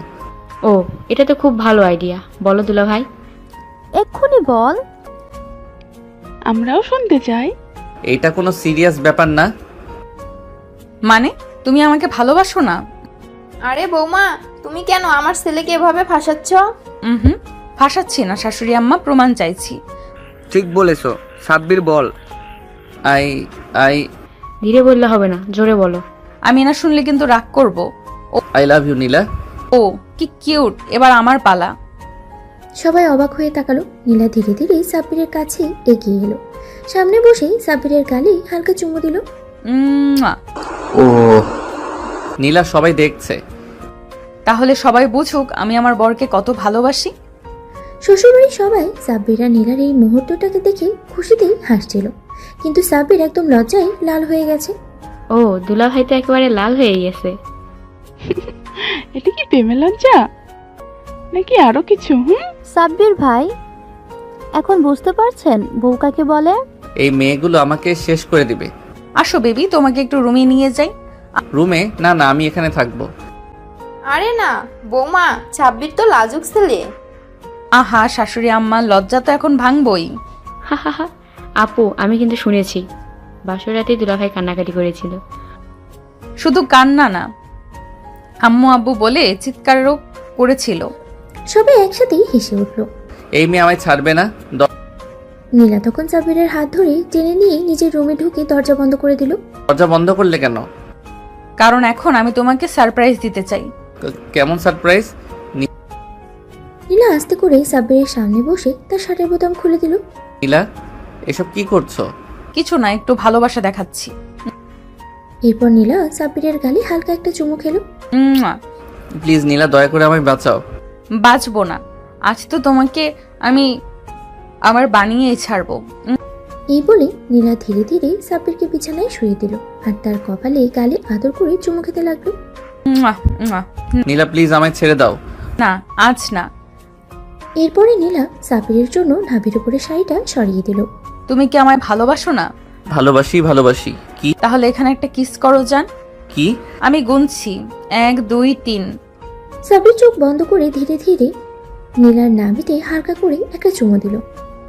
ও, এটা তো খুব ভালো আইডিয়া। বলো দুলা ভাই। এক্ষুনি বল। আমরাও শুনতে চাই। এইটা কোনো সিরিয়াস ব্যাপার না। মানে তুমি আমাকে ভালোবাসো না? আরে বৌমা, তুমি কেন আমার ছেলেকে এভাবে ফাঁসাচ্ছ? হুম, ফাঁসাচ্ছি না শাশুড়ি আম্মা, প্রমাণ চাইছি। ঠিক বলেছো। সাব্বির বল। আই আই ধীরে বললে হবে না, জোরে বলো। আমি না শুনলে কিন্তু রাগ করব। আই লাভ ইউ নীলা। ও কি কিউট, এবার আমার পালা। সবাই অবাক হয়ে তাকালো। নীলা ধীরে ধীরে সাব্বিরের কাছে এগিয়ে এলো। সামনে বসে সাব্বিরের গালে হালকা চুমু দিল। ও নীলা, সবাই দেখছে। তাহলে সবাই বুঝুক আমি আমার বরকে কত ভালোবাসি। শ্বশুরবাড়ির সবাই সাব্বির আর নীলার এই মুহূর্তটাকে দেখে খুশিতেই হাসছিল, কিন্তু সাব্বির একদম লজ্জায় লাল হয়ে গেছে। ও, দুলা ভাই তো একেবারে লাল হয়ে গেছে। এটা কি প্রেমে লজ্জা নাকি আরো কিছু? সাব্বির ভাই, এখন বুঝতে পারছেন বউ কাকে বলে? এই মেয়েগুলো আমাকে শেষ করে দিবে। আসো বেবি, তোমাকে একটু রুমে নিয়ে যাই। রুমে? না না, আমি এখানে থাকবো। আরে না বৌমা, ছাব্বির তো লাজুক ছেলে। আহা শাশুড়ি আম্মা, লজ্জা তো এখন ভাঙবই। হা হা হা। আপু, আমি কিন্তু শুনেছি বাসর রাতে দুলা ভাই কান্নাকাটি করেছিল। শুধু কান্না না, আম্মু আব্বু বলে চিৎকারও করেছিল। সবাই একসাথেই হেসে উঠল। এই মেয়ে আমায় ছাড়বে না। নীলা তখন সাব্বিরের হাত ধরে টেনে নিয়ে নিজের রুমে ঢুকে দরজা বন্ধ করে দিল। দরজা বন্ধ করলে কেন? কারণ এখন আমি তোমাকে সারপ্রাইজ দিতে চাই। কেমন সারপ্রাইজ? নীলা আস্তে করে সাব্বিরের সামনে বসে তার শার্টের বোতাম খুলে দিল। নীলা, এসব কি করছো? কিছু না, একটু ভালোবাসা দেখাচ্ছি। এরপর নীলা সাব্বিরের গালে হালকা একটা চুমু খেলো। প্লিজ নীলা, দয়া করে আমায় বাঁচাও। বাঁচবো না, আজ তো তোমাকে আমি আমার বানিয়েই ছাড়বো। এই বলে নীলা ধীরে ধীরে সাব্বিরকে বিছানায় শুয়ে দিল আর তার কপালে গালে আদর করে চুমু খেতে লাগলো। নীলা প্লিজ আমায় ছেড়ে দাও। না, আজ না। এরপরে নীলা সাব্বিরের জন্য নাভির উপরে শাড়িটা সরিয়ে দিল। তুমি কি আমায় ভালোবাসো না? ভালোবাসি ভালোবাসি। কি? তাহলে এখানে একটা কিস করো জান। কি? আমি গুনছি, 1 2 3। সাব্বির চোখ বন্ধ করে ধীরে ধীরে নীলার নাভিতে হালকা করে একটা চুমু দিল।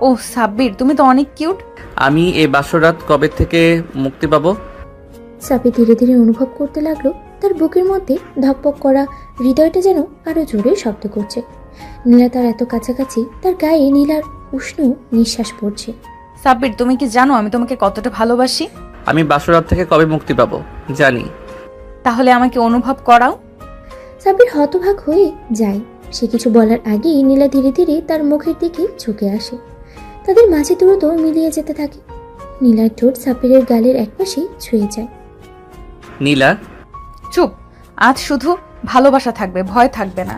ও সাব্বির, তুমি তো অনেক কিউট। আমি এই বাসরাত কবে থেকে মুক্তি পাবো? সাব্বির ধীরে ধীরে অনুভব করতে লাগলো তার বুকের মধ্যে ধকপক করা হৃদয়টা যেন আরো জোরে শব্দ করছে। নীলা তার এত কাছাকাছি, তার গায়ে নীলার উষ্ণ নিঃশ্বাস পড়ছে। সাব্বির, তুমি কি জানো আমি তোমাকে কতটা ভালোবাসি? আমি বাসরাত থেকে কবে মুক্তি পাবো জানি। তাহলে আমাকে অনুভব করাও। সাব্বির হতভাগ হয়ে যায়। সে কিছু বলার আগেই নীলা ধীরে ধীরে তার মুখের দিকে ঝুঁকে আসে। তাদের মাঝে দ্রুত মিলিয়ে যেতে থাকে। নীলার ঠোঁট সাব্বিরের গালের একপাশে ছুঁয়ে যায়। নীলা চুপ, আজ শুধু ভালোবাসা থাকবে, ভয় থাকবে না।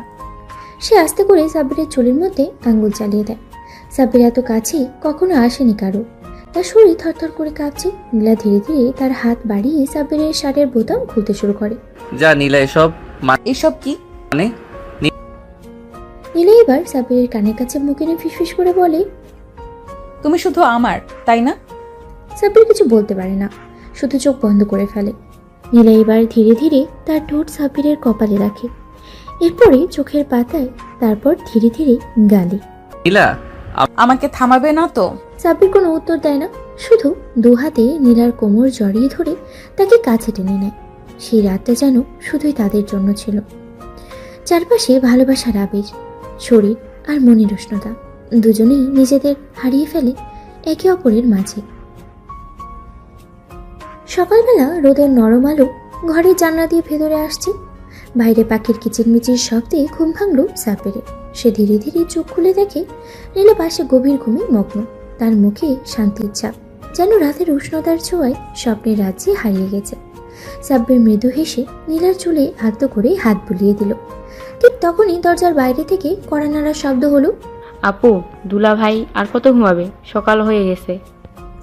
সে আস্তে করে সাব্বিরের চুলের মধ্যে আঙ্গুল চালিয়ে দেয়। সাব্বির এত কাছে কখনো আসেনি কারো। তার শরীর থরথর করে কাঁপছে। নীলা ধীরে ধীরে তার হাত বাড়িয়ে সাব্বিরের শার্টের বোতাম খুলতে শুরু করে। যা নীলা, এসব এসব কি? মানে? নীলা এবার সাব্বিরের কানের কাছে মুখ এনে ফিসফিস করে বলে, তুমি শুধু আমার, তাই না? সাব্বির কিছু বলতে পারে না, শুধু চোখ বন্ধ করে ফেলে। নীলা এবার ধীরে ধীরে তার ঠোঁট সাব্বিরের কপালে রাখে, এরপরে চোখের পাতায়, তারপর ধীরে ধীরে গালে। নীলা, আমাকে থামাবে না তো? সাব্বির কোনো উত্তর দেয় না, শুধু দু হাতে নীলার কোমর জড়িয়ে ধরে তাকে কাছে টেনে নেয়। সেই রাতটা যেন শুধুই তাদের জন্য ছিল। চারপাশে ভালোবাসার আবেশ, শরীর আর মনের উষ্ণতা, দুজনেই নিজেদের হারিয়ে ফেলে একে অপরের মাঝে। সকালবেলা রোদের নরম আলো ঘরের জানলা দিয়ে ভেতরে আসছে। বাইরে পাখির কিচিরমিচির শব্দে ঘুম ভাঙল সাব্বিরের। সে ধীরে ধীরে চোখ খুলে দেখে নীলা পাশে গভীর ঘুমে মগ্ন। তার মুখে শান্তির ছাপ, যেন রাতের উষ্ণতার ছোঁয়ায় স্বপ্নের রাজ্যে হারিয়ে গেছে। সাব্বির মৃদু হেসে নীলার চুলে আলতো করে হাত বুলিয়ে দিল। ঠিক তখনই দরজার বাইরে থেকে কড়া নাড়ার শব্দ হলো। আপু, দুলা ভাই আর কত ঘুমাবে? সকাল হয়ে গেছে।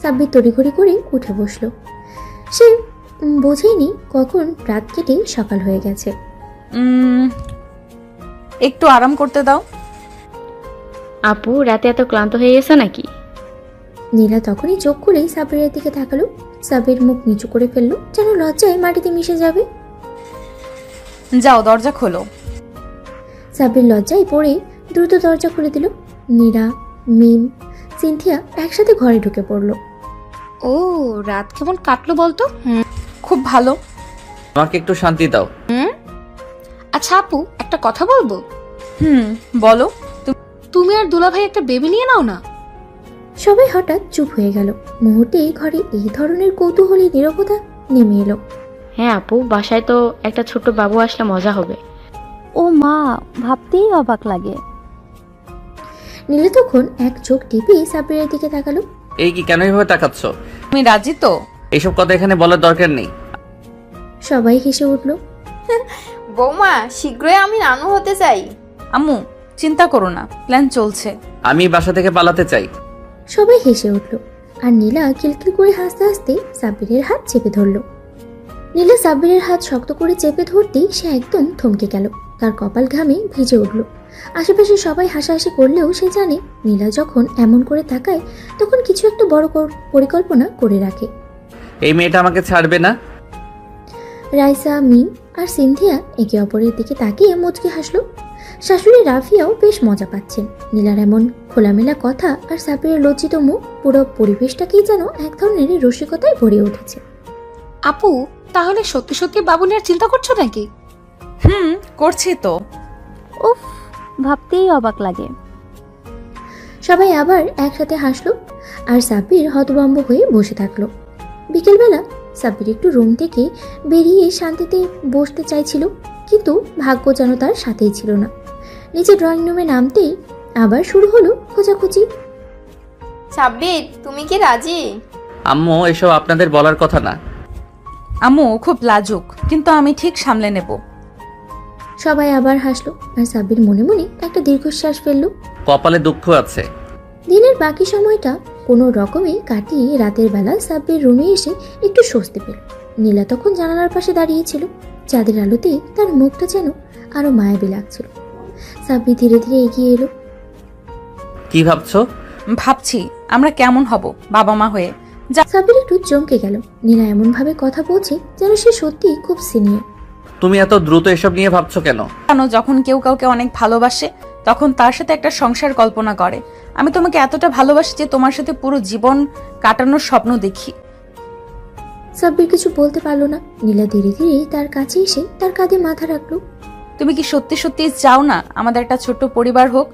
সাব্বির তড়িঘড়ি করে উঠে বসলো। সে বোঝেনি কখন রাত কেটে সকাল হয়ে গেছে। একটু আরাম করতে দাও। আপু, রাতে এত ক্লান্ত হয়ে গেছে নাকি? নীলা তখনই চোখ খুলেই সাব্বিরের দিকে তাকালো। সাব্বির মুখ নিচু করে ফেললো, যেন লজ্জায় মাটিতে মিশে যাবে। যাও, দরজা খোলো। সাব্বির লজ্জায় পড়ে দ্রুত দরজা খুলে দিল। নীরা, মিম, সিনথিয়া একসাথে ঘরে ঢুকে পড়লো। ও, রাত কেমন কাটলো বলতো? খুব ভালো। আমাকে একটু শান্তি দাও। আচ্ছা আপু, একটা কথা বলবো? বলো। তুমি আর দুলা ভাই একটা বেবি নিয়ে নাও না। সবাই হঠাৎ চুপ হয়ে গেল। মুহূর্তেই ঘরে এই ধরনের কৌতূহলী নীরবতা নেমে এলো। হ্যাঁ আপু, বাসায় তো একটা ছোট্ট বাবু আসলে মজা হবে। ও মা, ভাবতেই অবাক লাগে। নীলা তখন এক চোখ টিপে সাব্বিরের দিকে তাকালো। এই কি, কেন এভাবে তাকাচ্ছ? তুমি রাজি তো? এইসব কথা এখানে বলার দরকার নেই। সবাই হেসে উঠল। বৌমা, শীঘ্রই আমি নানু হতে চাই। আম্মু, চিন্তা করো না, প্ল্যান চলছে। আমি বাসা থেকে পালাতে চাই। সবাই হেসে উঠল। আর নীলা কিলকিল করে হাসতে হাসতে সাব্বিরের হাত চেপে ধরল। নীলা সাব্বিরের হাত শক্ত করে চেপে ধরতেই সে একদম থমকে গেল। তার কপাল ঘামে ভিজে উঠল। আশেপাশে সবাই হাসাহাসি করলেও সে জানে নীলা যখন এমন করে তাকায় তখন কিছু একটা বড় পরিকল্পনা করে রাখে। এই মেয়েটা আমাকে ছাড়বে না। রাইসা, মিম আর সিনথিয়া একে অপরের দিকে তাকিয়ে মুচকি হাসলো। শাশুড়ি রাফিয়াও বেশ মজা পাচ্ছেন। নীলার এমন খোলামেলা কথা আর সাব্বিরের লজ্জিত মুখ পুরো পরিবেশটাকেই যেন এক ধরনের রসিকতায় ভরে উঠেছে। আপু, তাহলে সত্যি সত্যি বাবু নিয়ে চিন্তা করছো নাকি? করছি তো। উফ, ভাবতেই অবাক লাগে। সবাই আবার একসাথে হাসলো আর সাব্বির হতভম্ব হয়ে বসে থাকলো। বিকেলবেলা সাব্বির একটু রুম থেকে বেরিয়ে শান্তিতে বসতে চাইছিল, কিন্তু ভাগ্য যেন তার সাথেই ছিল না। নিচে ড্রয়িং রুমে নামতেই আবার শুরু হলো খোঁজাখুঁজি। সাব্বির, তুমি কি রাজি? আম্মু, এসব আপনাদের বলার কথা না। আম্মু খুব লাজুক, কিন্তু আমি ঠিক সামলে নেব। সবাই আবার হাসলো আর সাব্বির মনে মনে একটা দীর্ঘশ্বাস ফেললো। কপালে দুঃখ আছে। দিনের বাকি সময়টা কোনো রকমে কাটিয়ে রাতের বেলা সাব্বির রুমে এসে একটু স্বস্তি পেল। নীলা তখন জানালার পাশে দাঁড়িয়েছিল। চাঁদের আলোতে তার মুখটা যেন আরো মায়াবী লাগছিল। সাব্বির ধীরে ধীরে এগিয়ে এলো। কি ভাবছো? ভাবছি আমরা কেমন হব বাবা মা হয়ে। সাব্বির একটু চমকে গেল। নীলা এমন ভাবে কথা বলছে যেন সে সত্যি খুব সিনিয়র। তুমি এত দ্রুত এসব নিয়ে ভাবছো কেন? কেন, যখন কেউ কাউকে অনেক ভালোবাসে তখন তার সাথে একটা সংসার কল্পনা করে। আমি তোমাকে এতটা ভালোবাসি যে তোমার সাথে পুরো জীবন কাটানোর স্বপ্ন দেখি। সাব্বির কিছু বলতে পারলো না। নীলা ধীরে ধীরে তার কাছে এসে তার কাঁধে মাথা রাখলো। তুমি কি সত্যি সত্যি চাও না আমাদের একটা ছোট্ট পরিবার হোক?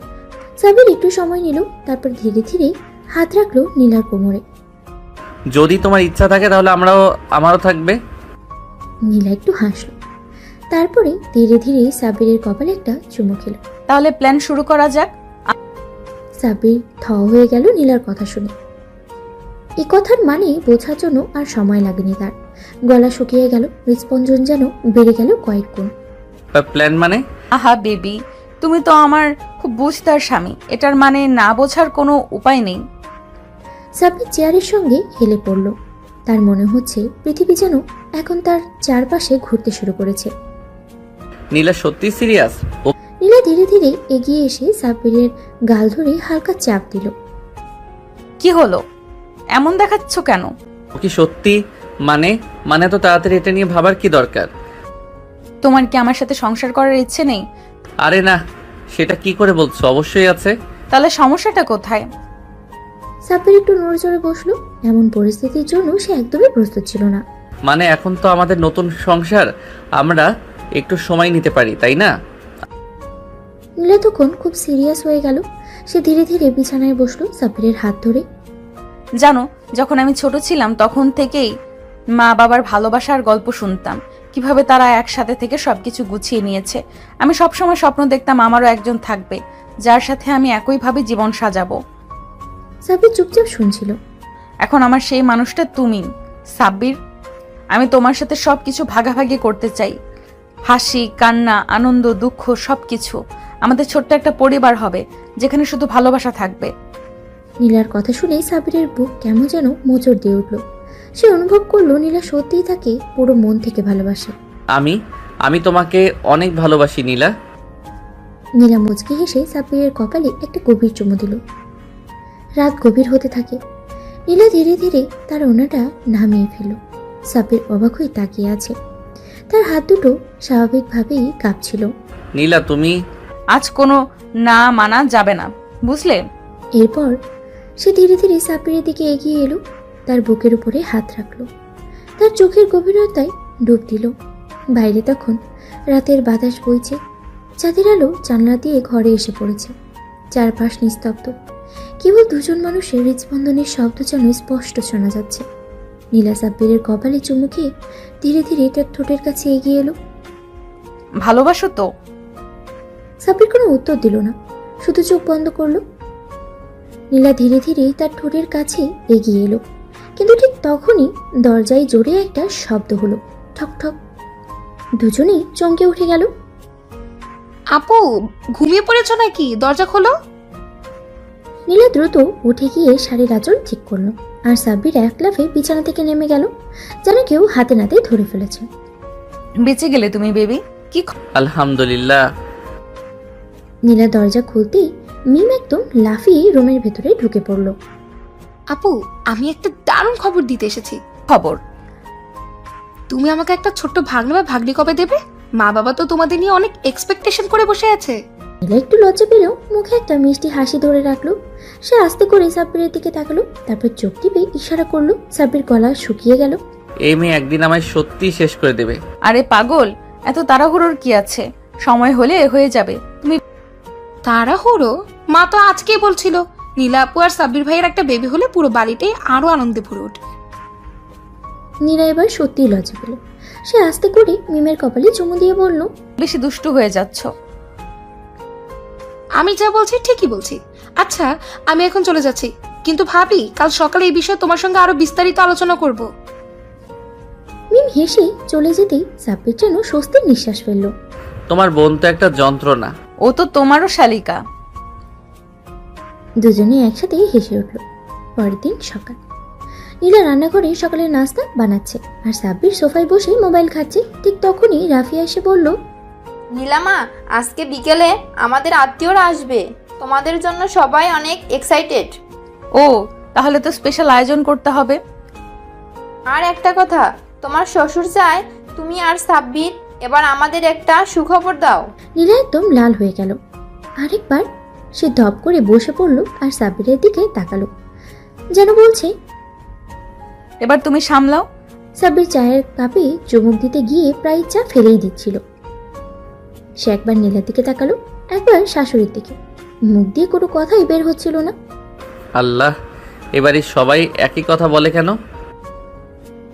সাব্বির একটু সময় নিল, তারপর ধীরে ধীরে হাত রাখলো নীলার কোমরে। যদি তোমার ইচ্ছা থাকে তাহলে আমারও থাকবে। নীলা একটু হাসলো, তারপরে ধীরে ধীরে সাব্বিরের কপালে একটা চুমু খেলো। তাহলে প্ল্যান শুরু করা যাক। সাব্বির থ হয়ে গেল নীলার কথা শুনে। এই কথার মানে বোঝার জন্য আর সময় লাগেনি তার। গলা শুকিয়ে গেল, হৃদস্পন্দন যেন বেড়ে গেল কয়েক গুণ। প্ল্যান মানে? আহা বেবি, তুমি তো আমার খুব বুঝতার স্বামী, এটার মানে না বোঝার কোনো উপায় নেই। সাব্বির চেয়ারের সঙ্গে হেলে পড়ল। তার মনে হচ্ছে পৃথিবী যেন এখন তার চারপাশে ঘুরতে শুরু করেছে। নীলা সত্যি সিরিয়াস? নীলা ধীরে ধীরে এগিয়ে এসে সাব্বিরের গাল ধরে হালকা চাপ দিল। কি হলো, এমন দেখাচ্ছ কেন? ও কি সত্যি? মানে তো তাড়াতাড়ি এটা নিয়ে ভাবার কি দরকার? তোমার কি আমার সাথে সংসার করার ইচ্ছে নেই? আরে না, সেটা কি করে বলছো? অবশ্যই আছে। তাহলে সমস্যাটা কোথায়? সাব্বির একটু নড়েচড়ে বসলো। এমন পরিস্থিতির জন্য সে একদমই প্রস্তুত ছিল না। মানে এখন তো আমাদের নতুন সংসার, আমরা একটু সময় নিতে পারি, তাই না? নীলা তখন খুব সিরিয়াস হয়ে গেল। সে ধীরে ধীরে বিছানায় বসলো সাব্বিরের হাত ধরে। জানো, যখন আমি ছোট ছিলাম তখন থেকেই মা বাবার ভালোবাসার গল্প শুনতাম, কিভাবে তারা একসাথে থেকে সবকিছু গুছিয়ে নিয়েছে। আমি সবসময় স্বপ্ন দেখতাম আমারও একজন থাকবে যার সাথে আমি একইভাবে জীবন সাজাবো। সাব্বির চুপচাপ শুনছিল। এখন আমার সেই মানুষটা তুমি, সাব্বির। আমি তোমার সাথে সবকিছু ভাগাভাগি করতে চাই। হাসি, কান্না, আনন্দ, দুঃখ সবকিছু। আমাদের ছোট্ট একটা পরিবার হবে যেখানে শুধু ভালোবাসা থাকবে। নীলার কথা শুনে সাবিরের বুক কেমন যেন মোচড় দিয়ে উঠল। সে অনুভব করলো নীলা সত্যিই তাকে পুরো মন থেকে ভালোবাসে। আমি তোমাকে অনেক ভালোবাসি নীলা। নীলা মুচকি হেসে সাবিরের কপালে একটা গভীর চুমু দিল। রাত গভীর হতে থাকে। নীলা ধীরে ধীরে তার ওনাটা নামিয়ে ফেলল। সাবির অবাক হয়ে তাকিয়ে আছে। তার হাত দুটো স্বাভাবিকভাবেই কাঁপছিল। নীলা তুমি আজ কোনো না মানা যাবে না, বুঝলে? এরপর সে ধীরে ধীরে সাবিরের দিকে এগিয়ে এলো, তার বুকের উপরে হাত রাখলো, তার চোখের গভীরতায় ডুব দিল। বাইরে তখন রাতের বাতাস বইছে, চাঁদের আলো জানলা দিয়ে ঘরে এসে পড়েছে। চারপাশ নিস্তব্ধ, কেবল দুজন মানুষের হৃদস্পন্দনের শব্দ যেন স্পষ্ট শোনা যাচ্ছে। নীলা সাব্বিরের কপালে চুমু খেয়ে ধীরে ধীরে তার ঠোঁটের কাছে এগিয়ে এলো। ভালোবাসো তো? সাব্বির কোনো উত্তর দিল না, শুধু চোখ বন্ধ করলো। নীলা ধীরে ধীরে তার ঠোঁটের কাছে এগিয়ে এলো, কিন্তু ঠিক তখনই দরজায় জোরে একটা শব্দ হলো, ঠক ঠক। দুজনেই চমকে উঠে গেল। আপু, ঘুমিয়ে পড়েছো নাকি? দরজা খোলো। নীলা দ্রুত উঠে গিয়ে শাড়ির আঁচল ঠিক করলো, আর সাব্বির এক লাফে বিছানা থেকে নেমে গেল, যেন কেউ হাতে নাতে ধরে ফেলেছে। বেঁচে গেলে তুমি বেবি। কি আলহামদুলিল্লাহ। নীলা দরজা খুলতেই মিম একদম লাফিয়ে রুমের ভেতরে ঢুকে পড়ল। আপু, আমি একটা দারুণ খবর দিতে এসেছি। খবর? তুমি আমাকে একটা ছোট্ট ভাগ্নে বা ভাগ্নি কবে দেবে? মা বাবা তো তোমাদের নিয়ে অনেক এক্সপেকটেশন করে বসে আছে। নীলা একটু লজ্জা পেলেও মুখে একটা মিষ্টি হাসি ধরে রাখলো। সে আস্তে করে সাব্বিরের দিকে তাকালো, তারপর চোখ টিপে ইশারা করলো। সাব্বির গলা শুকিয়ে গেল। এই মেয়ে একদিন আমায় সত্যি শেষ করে দেবে। আরে পাগল, এত তাড়াহুড়োর কি আছে? সময় হলে হয়ে যাবে। তুমি তাড়াহুড়ো? মা তো আজকেই বলছিল নীলা আপু আর সাব্বির ভাইয়ের একটা বেবি হলে পুরো বাড়িটাই আরো আনন্দে ভরে উঠবে। নীলা এবার সত্যিই লজ্জা পেল। সে আস্তে করে মিমের কপালে চুমু দিয়ে বলল, বেশি দুষ্টু হয়ে যাচ্ছ। আমি যা বলছি ঠিকই বলছি। আচ্ছা, আমি এখন চলে যাচ্ছি, কিন্তু ভাবি কাল সকালে এই বিষয়ে তোমার সঙ্গে আরো বিস্তারিত আলোচনা করব। মিম হেসে চলে যেতেই সাব্বির যেন স্বস্তির নিঃশ্বাস ফেলল। তোমার বোন তো একটা যন্ত্রণা। ও তো তোমারও শালিকা। দুজনে একসাথে হেসে উঠল। পরের দিন সকাল। নীলা রান্নাঘরে সকালের নাস্তা বানাচ্ছে, আর সাব্বির সোফায় বসে মোবাইল খাচ্ছে। ঠিক তখনই রাফিয়া এসে বলল, নীলামা, আজকে বিকেলে আমাদের আত্মীয়রা আসবে। তোমাদের জন্য সবাই অনেক এক্সাইটেড। ও, তাহলে তো স্পেশাল আয়োজন করতে হবে। আর একটা কথা, তোমার শ্বশুর চায় তুমি আর সাব্বির এবার আমাদের একটা সুখবর দাও। নীলা একদম লাল হয়ে গেল। আরেকবার সে ধপ করে বসে পড়ল আর সাব্বিরের দিকে তাকালো, যেন বলছে, এবার তুমি সামলাও। সাব্বির চায়ের কাপে চুমুক দিতে গিয়ে প্রায় চা ফেলেই দিচ্ছিল। সে একবার নীলার দিকে তাকালো, একবার শাশুড়ির দিকে। মুখ দিয়ে কোনো কথাই বের হচ্ছিল না। আল্লাহ, এবারে সবাই একই কথা বলে কেন?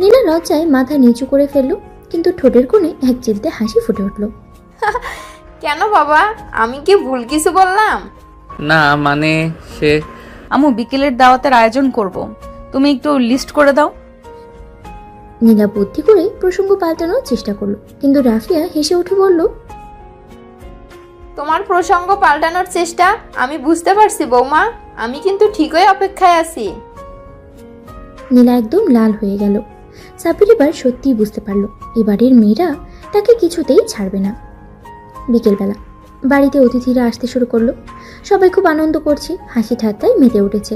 নীলা লজ্জায় মাথা নিচু করে ফেলল, কিন্তু ঠোঁটের কোণে এক চিলতে হাসি ফুটে উঠল। কেন বাবা, আমি কি ভুল কিছু বললাম? না মানে সে আম্মু বিকেলের দাওয়াতের আয়োজন করব, তুমি একটু লিস্ট করে দাও। নীলা বুদ্ধি করে প্রসঙ্গ পাল্টানোর চেষ্টা করলো, কিন্তু রাফিয়া হেসে উঠে বলল, তোমার প্রসঙ্গ পাল্টানোর চেষ্টা আমি বুঝতে পারছি বৌমা, আমি কিন্তু ঠিকই অপেক্ষায় আছি। নীলা একদম লাল হয়ে গেল। সাব্বির এবার সত্যিই বুঝতে পারলো এবারের মেয়েরা তাকে কিছুতেই ছাড়বে না। বিকেলবেলা বাড়িতে অতিথিরা আসতে শুরু করলো। সবাই খুব আনন্দ করছে, হাসি ঠাট্টায় মেতে উঠেছে।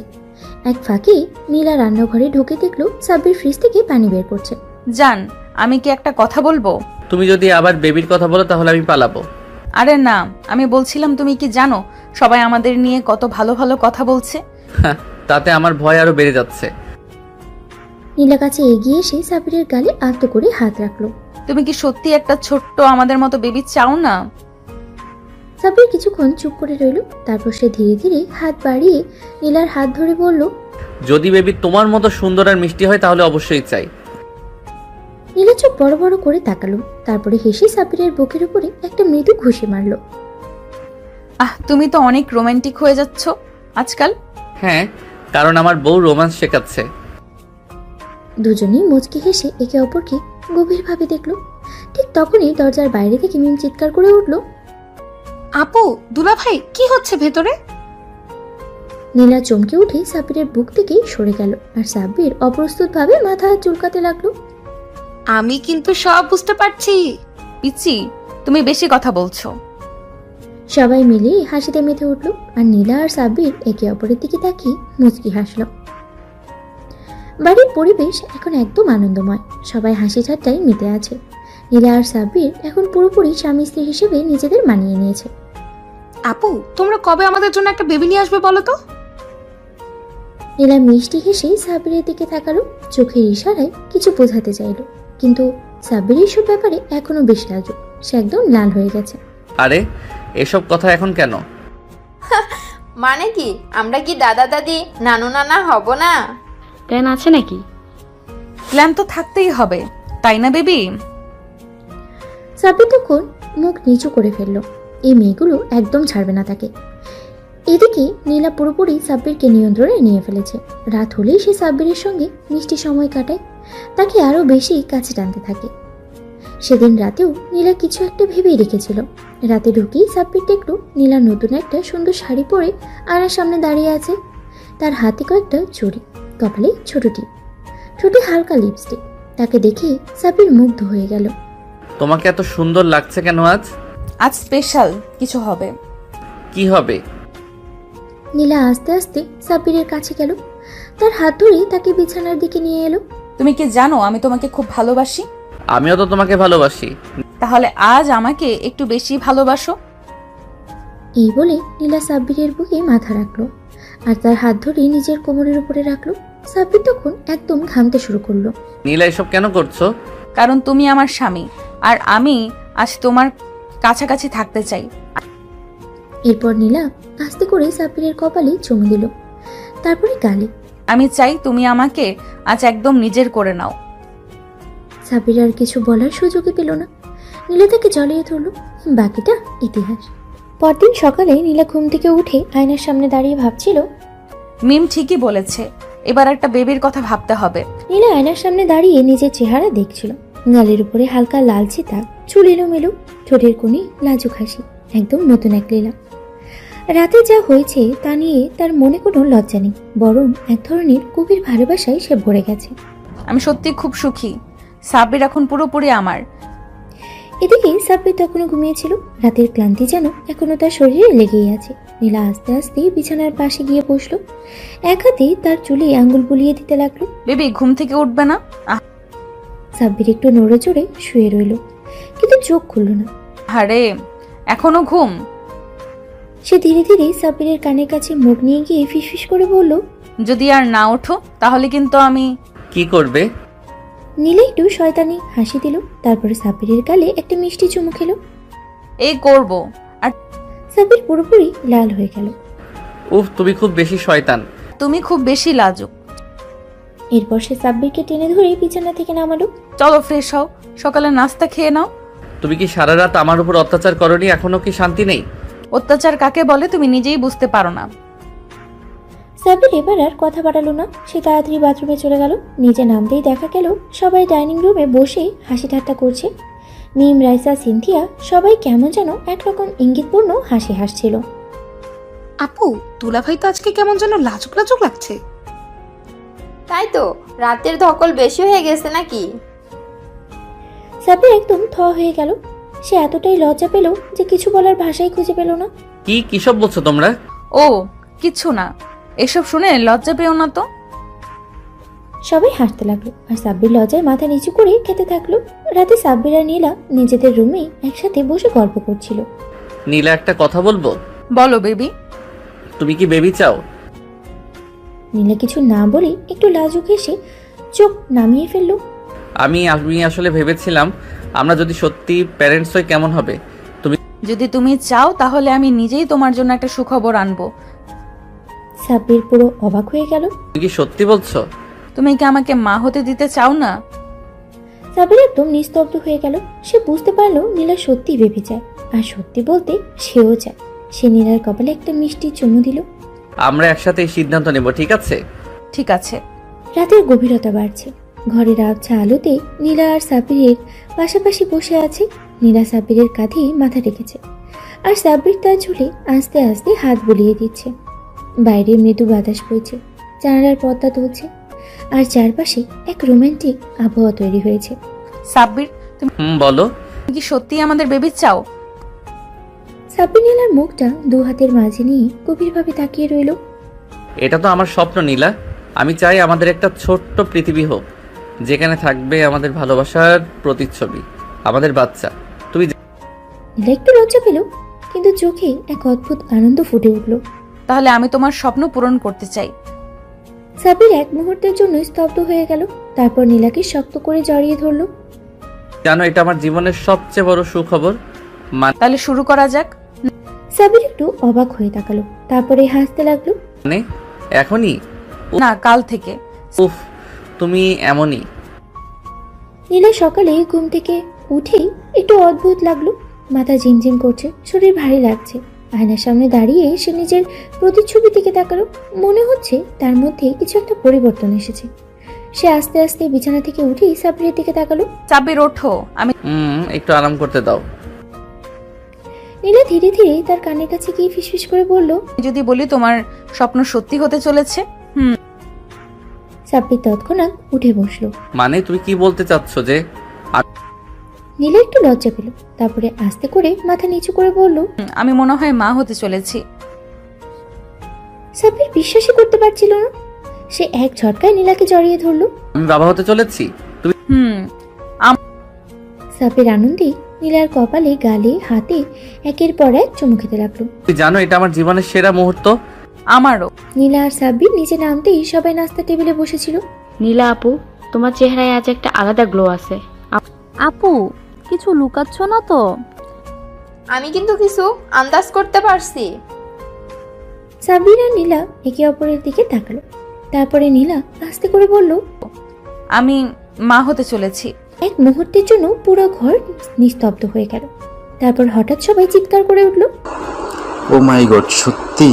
এক ফাঁকে নীলা রান্নাঘরে ঢুকে দেখলো সাব্বির ফ্রিজ থেকে পানি বের করছে। জান, আমি কি একটা কথা বলবো? তুমি যদি আবার বেবির কথা বলো তাহলে আমি পালাবো। আরে না, আমি বলছিলাম তুমি কি জানো সবাই আমাদের নিয়ে কত ভালো ভালো কথা বলছে। তাতে আমার ভয় আরো বেড়ে যাচ্ছে। নীলা কাছে এগিয়ে এসে সাব্বিরের গালে আলতো করে হাত রাখলো। তুমি কি সত্যি একটা ছোট্ট আমাদের মতো বেবি চাও না? সাব্বির কিছুক্ষণ চুপ করে রইল, তারপর সে ধীরে ধীরে হাত বাড়িয়ে নীলার হাত ধরে বলল, যদি বেবি তোমার মতো সুন্দর আর মিষ্টি হয় তাহলে অবশ্যই চাই। নীলা চোখ বড় বড় করে তাকালো, তারপরে হেসে সাব্বিরের বুকের উপরে একটা মৃদু ঘুষি মারলো। তুমি তো অনেক রোমান্টিক হয়ে যাচ্ছ আজকাল। হ্যাঁ, কারণ আমার বউ রোম্যান্স শেখাচ্ছে। দুজনেই মুচকি হেসে একে অপরকে গভীরভাবে দেখলো। ঠিক তখনই দরজার বাইরে থেকে মিম চিৎকার করে উঠল, আপু, দুলাভাই, কি হচ্ছে ভেতরে? নীলা চমকে উঠে সাব্বিরের বুক থেকে সরে গেল, আর সাব্বির অপ্রস্তুতভাবে মাথা চুলকাতে লাগলো। আমি কিন্তু সব বুঝতে পারছি। পিচ্ছি, তুমি বেশি কথা বলছো। সবাই মিলে হাসিতে মেতে উঠল, আর নীলা আর সাব্বির একে অপরের দিকে তাকিয়ে মুচকি হাসল। বাড়ির পরিবেশ এখন একদম আনন্দময়, সবাই হাসি ঠাট্টায় মেতে আছে। নীলা আর সাব্বির এখন পুরোপুরি স্বামী স্ত্রী হিসেবে নিজেদের মানিয়ে নিয়েছে। আপু, তোমরা কবে আমাদের জন্য একটা বেবি নিয়ে আসবে বলো তো? নীলা মিষ্টি হেসে সাব্বিরের দিকে তাকালো, চোখের ইশারায় কিছু বোঝাতে চাইল, কিন্তু সাব্বির এইসব ব্যাপারে এখনো বেশ লাজুক। সে একদম লাল হয়ে গেছে। আরে এসব কথা এখন কেন? মানে কি, আমরা কি দাদা দাদি নানু নানা হব না? প্ল্যান আছে নাকি? প্ল্যান তো থাকতেই হবে, তাই না বেবি? সাব্বির তখন মুখ নিচু করে ফেলল। এই মেয়েগুলো একদম ছাড়বে না তাকে। এদিকে নীলা পুরোপুরি সাব্বিরকে নিয়ন্ত্রণে নিয়ে ফেলেছে। রাত হলেই সে সাব্বিরের সঙ্গে মিষ্টি সময় কাটায়, তাকে আরো বেশি কাছে টানতে থাকে। সেদিন রাতেও নীলা কিছু একটা ভেবেই রেখেছিল। রাতে ঢুকেই সাব্বির দেখল নীলা নতুন একটা সুন্দর শাড়ি পরে আয়নার সামনে দাঁড়িয়ে আছে। তার হাতে কয়েকটা চুড়ি, কপালে ছোট টিপ, ঠোঁটে হালকা লিপস্টিক। তাকে দেখে সাব্বির মুগ্ধ হয়ে গেল। তোমাকে এত সুন্দর লাগছে কেন আজ? আজ স্পেশাল কিছু হবে। কি হবে? নীলা আস্তে আস্তে সাব্বিরের কাছে গেল, তার হাত ধরে তাকে বিছানার দিকে নিয়ে এলো। তুমি কি জানো আমি তোমাকে খুব ভালোবাসি? আমিও তো তোমাকে ভালোবাসি। তাহলে আজ আমাকে একটু বেশি ভালোবাসো। এই বলে নীলা সাব্বিরের বুকে মাথা রাখলো, আর তার হাত ধরে নিজের কোমরের উপরে রাখলো। সাব্বির তখন একদম ঘামতে শুরু করলো। নীলা এসব কেন করছো? কারণ তুমি আমার স্বামী, আর আমি আজ তোমার কাছাকাছি থাকতে চাই। এরপর নীলা আস্তে করে সাব্বিরের কপালে চুমু দিল, তারপরে গালে। আমি চাই তুমি আমাকে আজ একদম নিজের করে নাও। সাব্বির আর কিছু বলার সুযোগই পেল না। নীলা তাকে জড়িয়ে ধরল। বাকিটা ইতিহাস। পরদিন সকালে নীলা ঘুম থেকে উঠে আয়নার সামনে দাঁড়িয়ে ভাবছিল, মিম ঠিকই বলেছে, এবার একটা বেবির কথা ভাবতে হবে। নীলা আয়নার সামনে দাঁড়িয়ে নিজের চেহারা দেখছিল। গালের উপরে হালকা লালচে দাগ, চুল এলোমেলো, ঠোঁটের কোণে লাজুক হাসি, একদম নতুন এক লীলা। রাতে যা হয়েছে তা নিয়ে তার মনে কোনো লজ্জা নেই, বরং এক ধরনের গভীর ভালোবাসায় সে ভরে গেছে। আমি সত্যি খুব সুখী। সাব্বির এখন পুরোপুরি আমার। এদিকে সাব্বির তখনও ঘুমিয়েছিল। রাতের ক্লান্তি যেন এখনো তার শরীরে লেগেই আছে। নীলা আস্তে আস্তে বিছানার পাশে গিয়ে বসলো, এক হাতে তার চুলে আঙ্গুল বুলিয়ে দিতে লাগলো। বেবি ঘুম থেকে উঠবে না? সাব্বির একটু নড়ে চড়ে শুয়ে রইল, কিন্তু চোখ খুলল না। আরে এখনো ঘুম? সে ধীরে ধীরে সাব্বিরের কানের কাছে মুখ নিয়ে গিয়ে ফিসফিস করে বলল, যদি আর না ওঠো তাহলে কিন্তু আমি। কি করবে? নীলা একটু শয়তানি হাসি দিল, তারপরে সাব্বিরের গালে একটা মিষ্টি চুমু খেলো। এই করব। আর সাব্বির পুরোপুরি লাল হয়ে গেল। উফ, তুমি খুব বেশি শয়তান। তুমি খুব বেশি লাজুক। এরপর সে সাব্বিরকে টেনে ধরে বিছানা থেকে নামালো। চলো ফ্রেশ হও, সকালে নাস্তা খেয়ে নাও। তুমি কি সারা রাত আমার উপর অত্যাচার করনি? এখনো কি শান্তি নেই? অত্যাচার কাকে বলে তুমি নিজেই বুঝতে পারো না। সাব্বির এবার আর কথা বাড়ালো না। সে তাড়াতাড়ি বাথরুমে চলে গেল। নিচে নামতেই দেখা গেল সবাই ডাইনিং রুমে বসে হাসি ঠাট্টা করছে। মিম, রাইসা, সিনথিয়া সবাই কেমন যেন একরকম ইঙ্গিতপূর্ণ হাসি হাসছিল। আপু, দুলাভাই তো আজকে কেমন যেন লাজুক লাজুক লাগছে। তাই তো, রাতের ধকল বেশি হয়ে গেছে নাকি? সাব্বির একদম থ হয়ে গেল। সে এতটাই লজ্জা পেল যে কিছু বলার ভাষাই খুঁজে পেল না। কিসব বলছো তোমরা? ও কিচ্ছু না, এসব শুনে লজ্জা পেও না তো। সবাই হাসতে লাগলো, আর সাব্বির লজ্জায় মাথা নিচু করে খেতে থাকলো। রাতে সাব্বির আর নীলা নিজেদের রুমে একসাথে বসে গল্প করছিল। নীলা, একটা কথা বলবো? বলো বেবি। তুমি কি বেবি চাও? নীলা কিছু না বলে একটু লাজুক হেসে চোখ নামিয়ে ফেললো। আমি আসলে ভেবেছিলাম আমরা যদি সত্যি প্যারেন্টস হই কেমন হবে। যদি তুমি চাও তাহলে আমি নিজেই তোমার জন্য একটা সুখবর আনবো। সাব্বির পুরো অবাক হয়ে গেল। তুমি কি সত্যি বলছো? তুমি কি আমাকে মা হতে দিতে চাও না? সাব্বির একদম নিস্তব্ধ হয়ে গেল। সে বুঝতে পারলো নীলা সত্যি ভেবে চায়, আর সত্যি বলতে সেও চায়। সে নীলার কপালে একটা মিষ্টি চুমু দিল। আমরা একসাথে এই সিদ্ধান্ত নেব, ঠিক আছে? ঠিক আছে। রাতের গভীরতা বাড়ছে। ঘরের আবছা আলোতে নীলা আর সাব্বিরের পাশাপাশি বসে আছে। নীলা সাব্বিরের কাঁধে মাথা রেখেছে আর সাব্বির তার চুলে আস্তে আস্তে হাত বুলিয়ে দিচ্ছে। বাইরে মৃদু বাতাস বইছে, জানালার পর্দা তুলছে আর চারপাশে এক রোমান্টিক আবহাওয়া তৈরি হয়েছে। সাব্বির, তুমি বলো। কি সত্যি আমাদের বেবি চাও? সাব্বির নীলার মুখটা দু হাতের মাঝে নিয়ে গভীরভাবে তাকিয়ে রইল। এটা তো আমার স্বপ্ন নীলা। আমি চাই আমাদের একটা ছোট্ট পৃথিবী হোক, যেখানে থাকবে আমাদের ভালোবাসার প্রতিচ্ছবি, আমাদের বাচ্চা। তুমি নীলা একটু লজ্জা পেল, কিন্তু চোখে এক অদ্ভুত আনন্দ ফুটে উঠল। তাহলে আমি তোমার স্বপ্ন পূরণ করতে চাই। সাব্বির এক মুহূর্তের জন্য স্তব্ধ হয়ে গেল, তারপর নীলাকে শক্ত করে জড়িয়ে ধরল। জানো, এটা আমার জীবনের সবচেয়ে বড় সুখবর। তাহলে শুরু করা যাক। সাব্বির একটু অবাক হয়ে তাকালো, তারপরে হাসতে লাগলো। মানে এখনই? না, কাল থেকে। উফ, তুমি এমনই। নীলা সকালে ঘুম থেকে উঠেই একটু অদ্ভুত লাগলো, মাথা ঝিমঝিম করছে, শরীর ভারী লাগছে। আয়নার সামনে দাঁড়িয়ে সে নিজের প্রতিচ্ছবি দিকে তাকালো। মনে হচ্ছে তার মধ্যে কিছু একটা পরিবর্তন এসেছে। সে আস্তে আস্তে বিছানা থেকে উঠেই সাব্বিরের দিকে তাকালো। সাব্বির, ওঠো, আমি একটু আরাম করতে দাও। নীলা ধীরে ধীরে তার কানের কাছে গিয়ে ফিসফিস করে বলল, যদি বলি তোমার স্বপ্ন সত্যি হতে চলেছে। সাব্বির তৎক্ষণাৎ উঠে বসলো। মানে তুমি কি বলতে চাচ্ছ যে? নীলা একটু লজ্জা পেল, তারপরে আস্তে করে মাথা নিচু করে বলল, আমি মনে হয় মা হতে চলেছি। সাব্বির বিশ্বাসই করতে পারছিল না। সে এক ঝটকায় নীলাকে জড়িয়ে ধরলো। আমি বাবা হতে চলেছি? তুমি সাব্বির আনন্দে নীলার কপালে, গালে, হাতে একের পর এক চুমু খেতে লাগলো। তুমি জানো, এটা আমার জীবনের সেরা মুহূর্ত। আমারও। নীলা আর সাব্বির নিচে নামতেই সবাই নাস্তা টেবিলে বসেছিল। নীলা আপু, তোমার চেহারায় আজ একটা আলাদা গ্লো আছে। আপু, কিছু লুকাচ্ছ না তো? আমি কিন্তু কিছু আন্দাজ করতে পারছি। সাব্বির আর নীলা একে অপরের দিকে তাকালো, তারপরে নীলা আস্তে করে বলল, আমি মা হতে চলেছি। এক মুহূর্তের জন্য পুরো ঘর নিস্তব্ধ হয়ে গেল। তারপর হঠাৎ সবাই চিৎকার করে উঠল, ও মাই গড, সত্যি?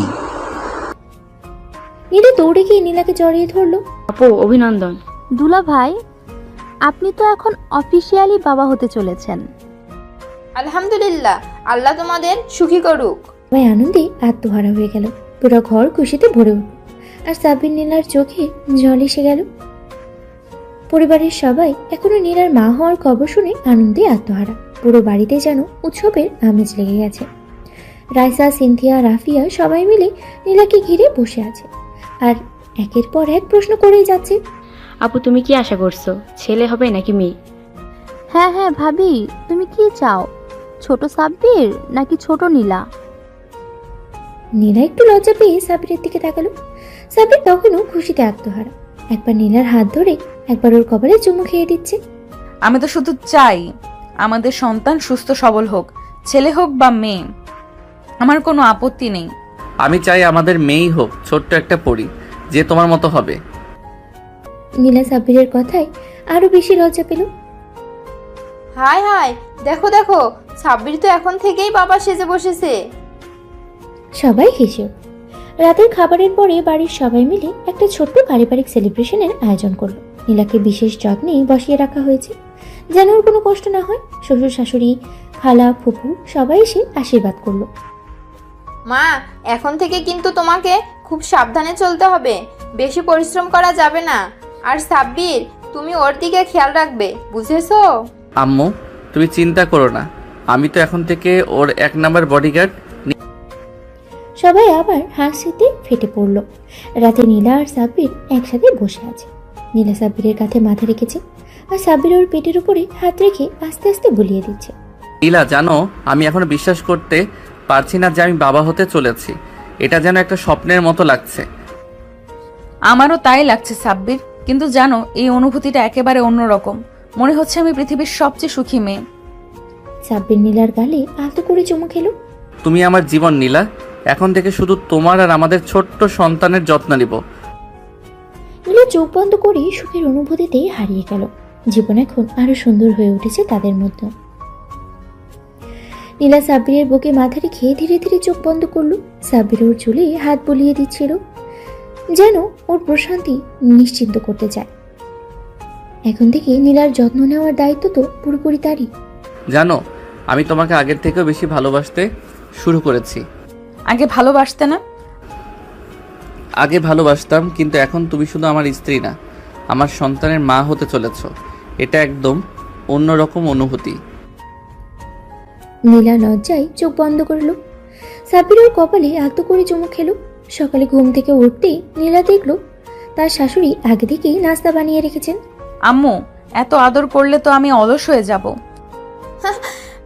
নীলা দৌড়ে গিয়ে নীলাকে জড়িয়ে ধরলো। আপু, অভিনন্দন। দুলা ভাই, আপনি তো এখন অফিসিয়ালি বাবা হতে চলেছেন। আলহামদুলিল্লাহ, আল্লাহ তোমাদের সুখী করুক। সবাই আনন্দে আত্মহারা হয়ে গেল। পুরো ঘর খুশিতে ভরে উঠল, আর সাব্বির নীলার চোখে জল এসে গেল। পরিবারের সবাই এখনো নীলার মা হওয়ার খবর শুনে আনন্দে আত্মহারা। পুরো বাড়িতে যেন উৎসবের আমেজ লেগে গেছে। রাইসা, সিনথিয়া, রাফিয়া সবাই মিলে নীলাকে ঘিরে বসে আছে আর একের পর এক প্রশ্ন করেই যাচ্ছে। আপু, তুমি কি আশা করছো, ছেলে হবে নাকি মেয়ে? হ্যাঁ হ্যাঁ ভাবি, তুমি কি চাও, ছোট সাব্বির নাকি ছোট নীলা? নীলা একটু লজ্জা পেয়ে সাব্বিরের দিকে তাকালো। সাব্বির তখনও খুশিতে আত্মহারা, একবার নীলার হাত ধরে একবার ওর কপালে চুমু খেয়ে দিচ্ছে। আমি তো শুধু চাই আমাদের সন্তান সুস্থ সবল হোক, ছেলে হোক বা মেয়ে, আমার কোনো আপত্তি নেই। আমি চাই আমাদের মেয়েই হোক, ছোট্ট একটা পরী, যে তোমার মতো হবে। নীলা সাব্বিরের কথায় আরো বেশি লজ্জা পেল। হায় হায়, দেখো দেখো, সাব্বির তো এখন থেকেই বাবা সেজে বসেছে। সবাই হেসে উঠল। রাতের খাবারের পরে বাড়ির সবাই মিলে একটা ছোট্ট পারিবারিক সেলিব্রেশনের আয়োজন করলো। নীলাকে বিশেষ যত্নে বসিয়ে রাখা হয়েছে, যেন ওর কোনো কষ্ট না হয়। শ্বশুর শাশুড়ি, খালা, ফুপু সবাই এসে আশীর্বাদ করলো। মা, এখন থেকে কিন্তু তোমাকে খুব সাবধানে চলতে হবে, বেশি পরিশ্রম করা যাবে না। আর সাব্বির, তুমি ওর দিকে খেয়াল রাখবে, বুঝেছো? আম্মু, তুমি চিন্তা করো না, আমি তো এখন থেকে ওর 1 নাম্বার বডিগার্ড। সবাই আবার হাসিতে ফেটে পড়ল। রাতে নীলা আর সাব্বির একসাথে বসে আছে। নীলা সাব্বিরের কাঁধে মাথা রেখেছে আর সাব্বির ওর পেটের উপরে হাত রেখে আস্তে আস্তে বুলিয়ে দিচ্ছে। নীলা, জানো, আমি এখনো বিশ্বাস করতে পারছি না যে আমি বাবা হতে চলেছি। এটা যেন একটা স্বপ্নের মতো লাগছে। আমারও তাই লাগছে সাব্বির, কিন্তু জানো, এই অনুভূতিটা একেবারে অন্যরকম। মনে হচ্ছে আমি পৃথিবীর সবচেয়ে সুখী মেয়ে। সাব্বির নীলার গালে আলতো করে চুমু খেলো। তুমি আমার জীবন নীলা, এখন থেকে শুধু তোমার আর আমাদের ছোট্ট সন্তানের যত্ন নিব। নীলা চোখ বন্ধ করে সুখের অনুভূতিতে হারিয়ে গেল। জীবন এখন আরো সুন্দর হয়ে উঠেছে তাদের মধ্যে। নীলা সাব্বিরের বুকে মাথা রেখে ধীরে ধীরে চোখ বন্ধ করলো। সাব্বির ওর চুলে হাত বুলিয়ে দিচ্ছিল, যেন ওর প্রশান্তি নিশ্চিন্ত করতে চায়। এখন থেকে নীলার যত্ন নেওয়ার দায়িত্ব তো পুরোপুরি তারই। জানো, আমি তোমাকে আগের থেকেও বেশি ভালোবাসতে শুরু করেছি। আগে ভালোবাসতে না? আগে ভালোবাসতাম, কিন্তু এখন তুমি শুধু আমার স্ত্রী না, আমার সন্তানের মা হতে চলেছ। এটা একদম অন্যরকম অনুভূতি। নীলা লজ্জায় চোখ বন্ধ করলো। সাব্বিরের কপালে আলতো করে চুমু খেলো। সকালে ঘুম থেকে উঠতেই নীলা দেখলো তার শাশুড়ি আগে থেকেই নাস্তা বানিয়ে রেখেছেন। আম্মু, এত আদর করলে তো আমি অলস হয়ে যাব।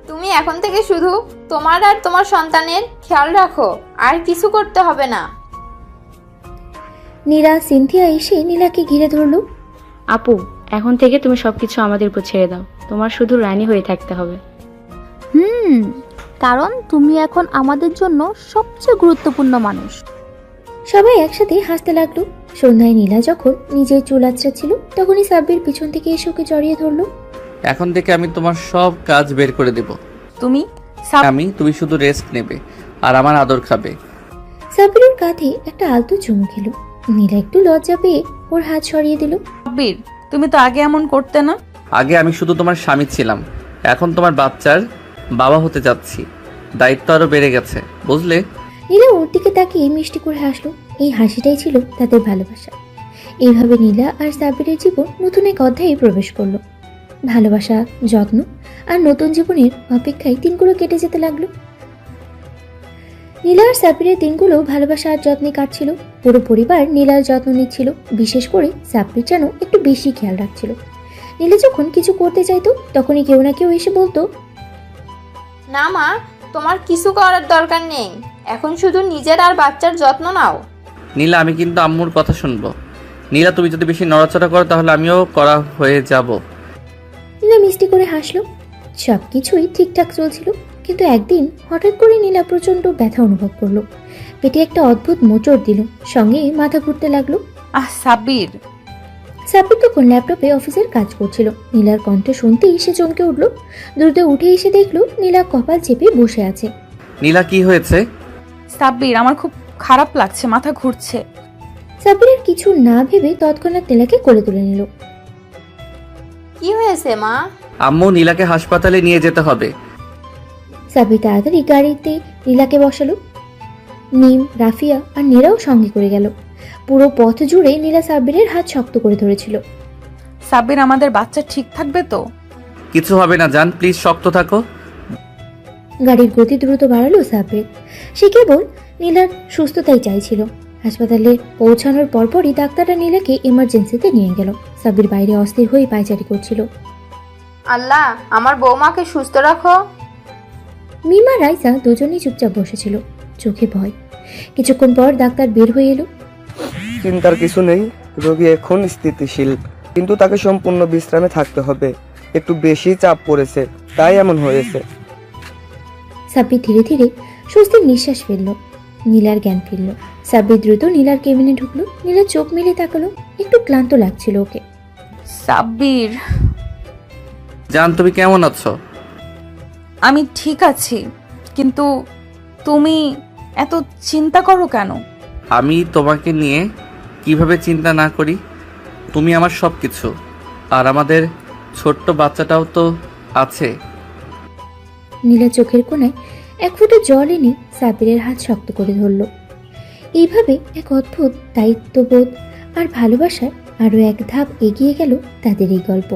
তুমি এখন থেকে শুধু তোমার আর তোমার সন্তানের খেয়াল রাখো, আর কিছু করতে হবে না। নীলা সিনথিয়া এসে নীলাকে ঘিরে ধরলো। আপু, এখন থেকে তুমি সবকিছু আমাদের উপর ছেড়ে দাও। তোমার শুধু রানী হয়ে থাকতে হবে। কারণ তুমি এখন আমাদের জন্য সবচেয়ে গুরুত্বপূর্ণ মানুষ। সবাই একসাথে হাসতে লাগলো। সন্ধ্যায় নীলা যখন নিজের চুল আঁচড়াচ্ছিল তখনই সাব্বির পিছন থেকে এসে ওকে জড়িয়ে ধরলো। এখন থেকে আমি তোমার সব কাজ বের করে দেব। তুমি তুমি শুধু রেস্ট নেবে আর আমার আদর খাবে। সাব্বিরের কাঁধে একটা আলতো চুমু খেলো। নীলা একটু লজ্জা পেয়ে ওর হাত সরিয়ে দিল। সাব্বির, তুমি তো আগে এমন করতে না। আগে আমি শুধু তোমার স্বামী ছিলাম, এখন তোমার বাচ্চার বাবা হতে যাচ্ছি। দায়িত্ব আরো বেড়ে গেছে, বুঝলে? নীলা ওর দিকে তাকিয়ে মিষ্টি করে হাসলো। এই হাসিটাই ছিল তাদের ভালোবাসা। এইভাবে নীলা আর সাব্বিরের জীবন নতুন এক অধ্যায়ে প্রবেশ করলো। ভালোবাসা, যত্ন আর নতুন জীবনের অপেক্ষায় দিনগুলো কেটে যেতে লাগলো। নীলা আর সাব্বিরের দিনগুলো ভালোবাসা আর যত্নে কাটছিল। পুরো পরিবার নীলার যত্ন নিচ্ছিল। বিশেষ করে সাব্বির যেন একটু বেশি খেয়াল রাখছিল। নীলা যখন কিছু করতে চাইতো তখনই কেউ না কেউ এসে বলতো, না মা, তোমার কিছু করার দরকার নেই, এখন শুধু নিজের আর বাচ্চার যত্ন নাও। নীলা, আমি কিন্তু আম্মুর কথা শুনবো। নীলা, তুমি যদি বেশি নড়াচড়া করো তাহলে আমিও করা হয়ে যাব। নীলা মিষ্টি করে হাসলো। সবকিছুই ঠিকঠাক চলছিল, কিন্তু একদিন হঠাৎ করে নীলা প্রচন্ড ব্যথা অনুভব করলো। পেটে একটা অদ্ভুত মোচড় দিল, সঙ্গে মাথা ঘুরতে লাগলো। সাব্বির তখন ল্যাপটপে অফিসের কাজ করছিল। নীলার কণ্ঠ শুনতেই সে চমকে উঠলো। দ্রুত উঠে এসে দেখলো নীলা কপাল চেপে বসে আছে। নীলা, কি হয়েছে? সাব্বির, আমার খুব খারাপ লাগছে, মাথা ঘুরছে। সাব্বিরের কিছু না ভেবে তৎক্ষণাৎ নীলাকে কোলে তুলে নিল। কি হয়েছে মা? আম্মু, নীলাকে হাসপাতালে নিয়ে যেতে হবে। সাব্বির তাড়াতাড়ি গাড়িতে নীলাকে বসালো। নিম, রাফিয়া আর নীরাও সঙ্গে করে গেল। পুরো পথ জুড়ে নীলা সাব্বিরের হাত শক্ত করে ধরেছিল। সাব্বির, আমাদের বাচ্চা ঠিক থাকবে তো? কিছু হবে না জান, প্লিজ শক্ত থাকো। গাড়ির গতি দ্রুত বাড়ালো সাব্বির। সে কেবল নীলার সুস্থতাই চাইছিল। হাসপাতালে পৌঁছানোর পরপরই ডাক্তাররা নীলাকে এমার্জেন্সিতে নিয়ে গেল। সাব্বির বাইরে অস্থির হয়ে পায়চারি করছিল। আল্লাহ, আমার বৌমাকে সুস্থ রাখো। মিমা, রাইসা দুজনেই চুপচাপ বসেছিল, চোখে ভয়। কিছুক্ষণ পর ডাক্তার বের হয়ে এলো। চিন্তার কিছু নেই, রোগী এখন স্থিতিশীল, কিন্তু তাকে সম্পূর্ণ বিশ্রামে থাকতে হবে। একটু বেশি চাপ পড়েছে, তাই এমন হয়েছে। সাব্বির ধীরে ধীরে স্বস্তির নিঃশ্বাস ফেলল। নীলার জ্ঞান ফিরল। সাব্বির দ্রুত নীলার কেবিনে ঢুকলো। নীলা চোখ মেলে তাকালো। একটু ক্লান্ত লাগছিল ওকে। সাব্বির, জান, তুমি কেমন আছো? আমি ঠিক আছি, কিন্তু তুমি এত চিন্তা করো কেন? আমি তোমাকে নিয়ে কিভাবে চিন্তা না করি? তুমি আমার সব কিছু, আর আমাদের ছোট্ট বাচ্চাটাও তো আছে। নীলা চোখের কোণায় এক ফোঁটা জল এনে সাব্বিরের হাত শক্ত করে ধরল। এইভাবে এক অদ্ভুত দায়িত্ববোধ আর ভালোবাসার আরও এক ধাপ এগিয়ে গেল তাদের এই গল্প।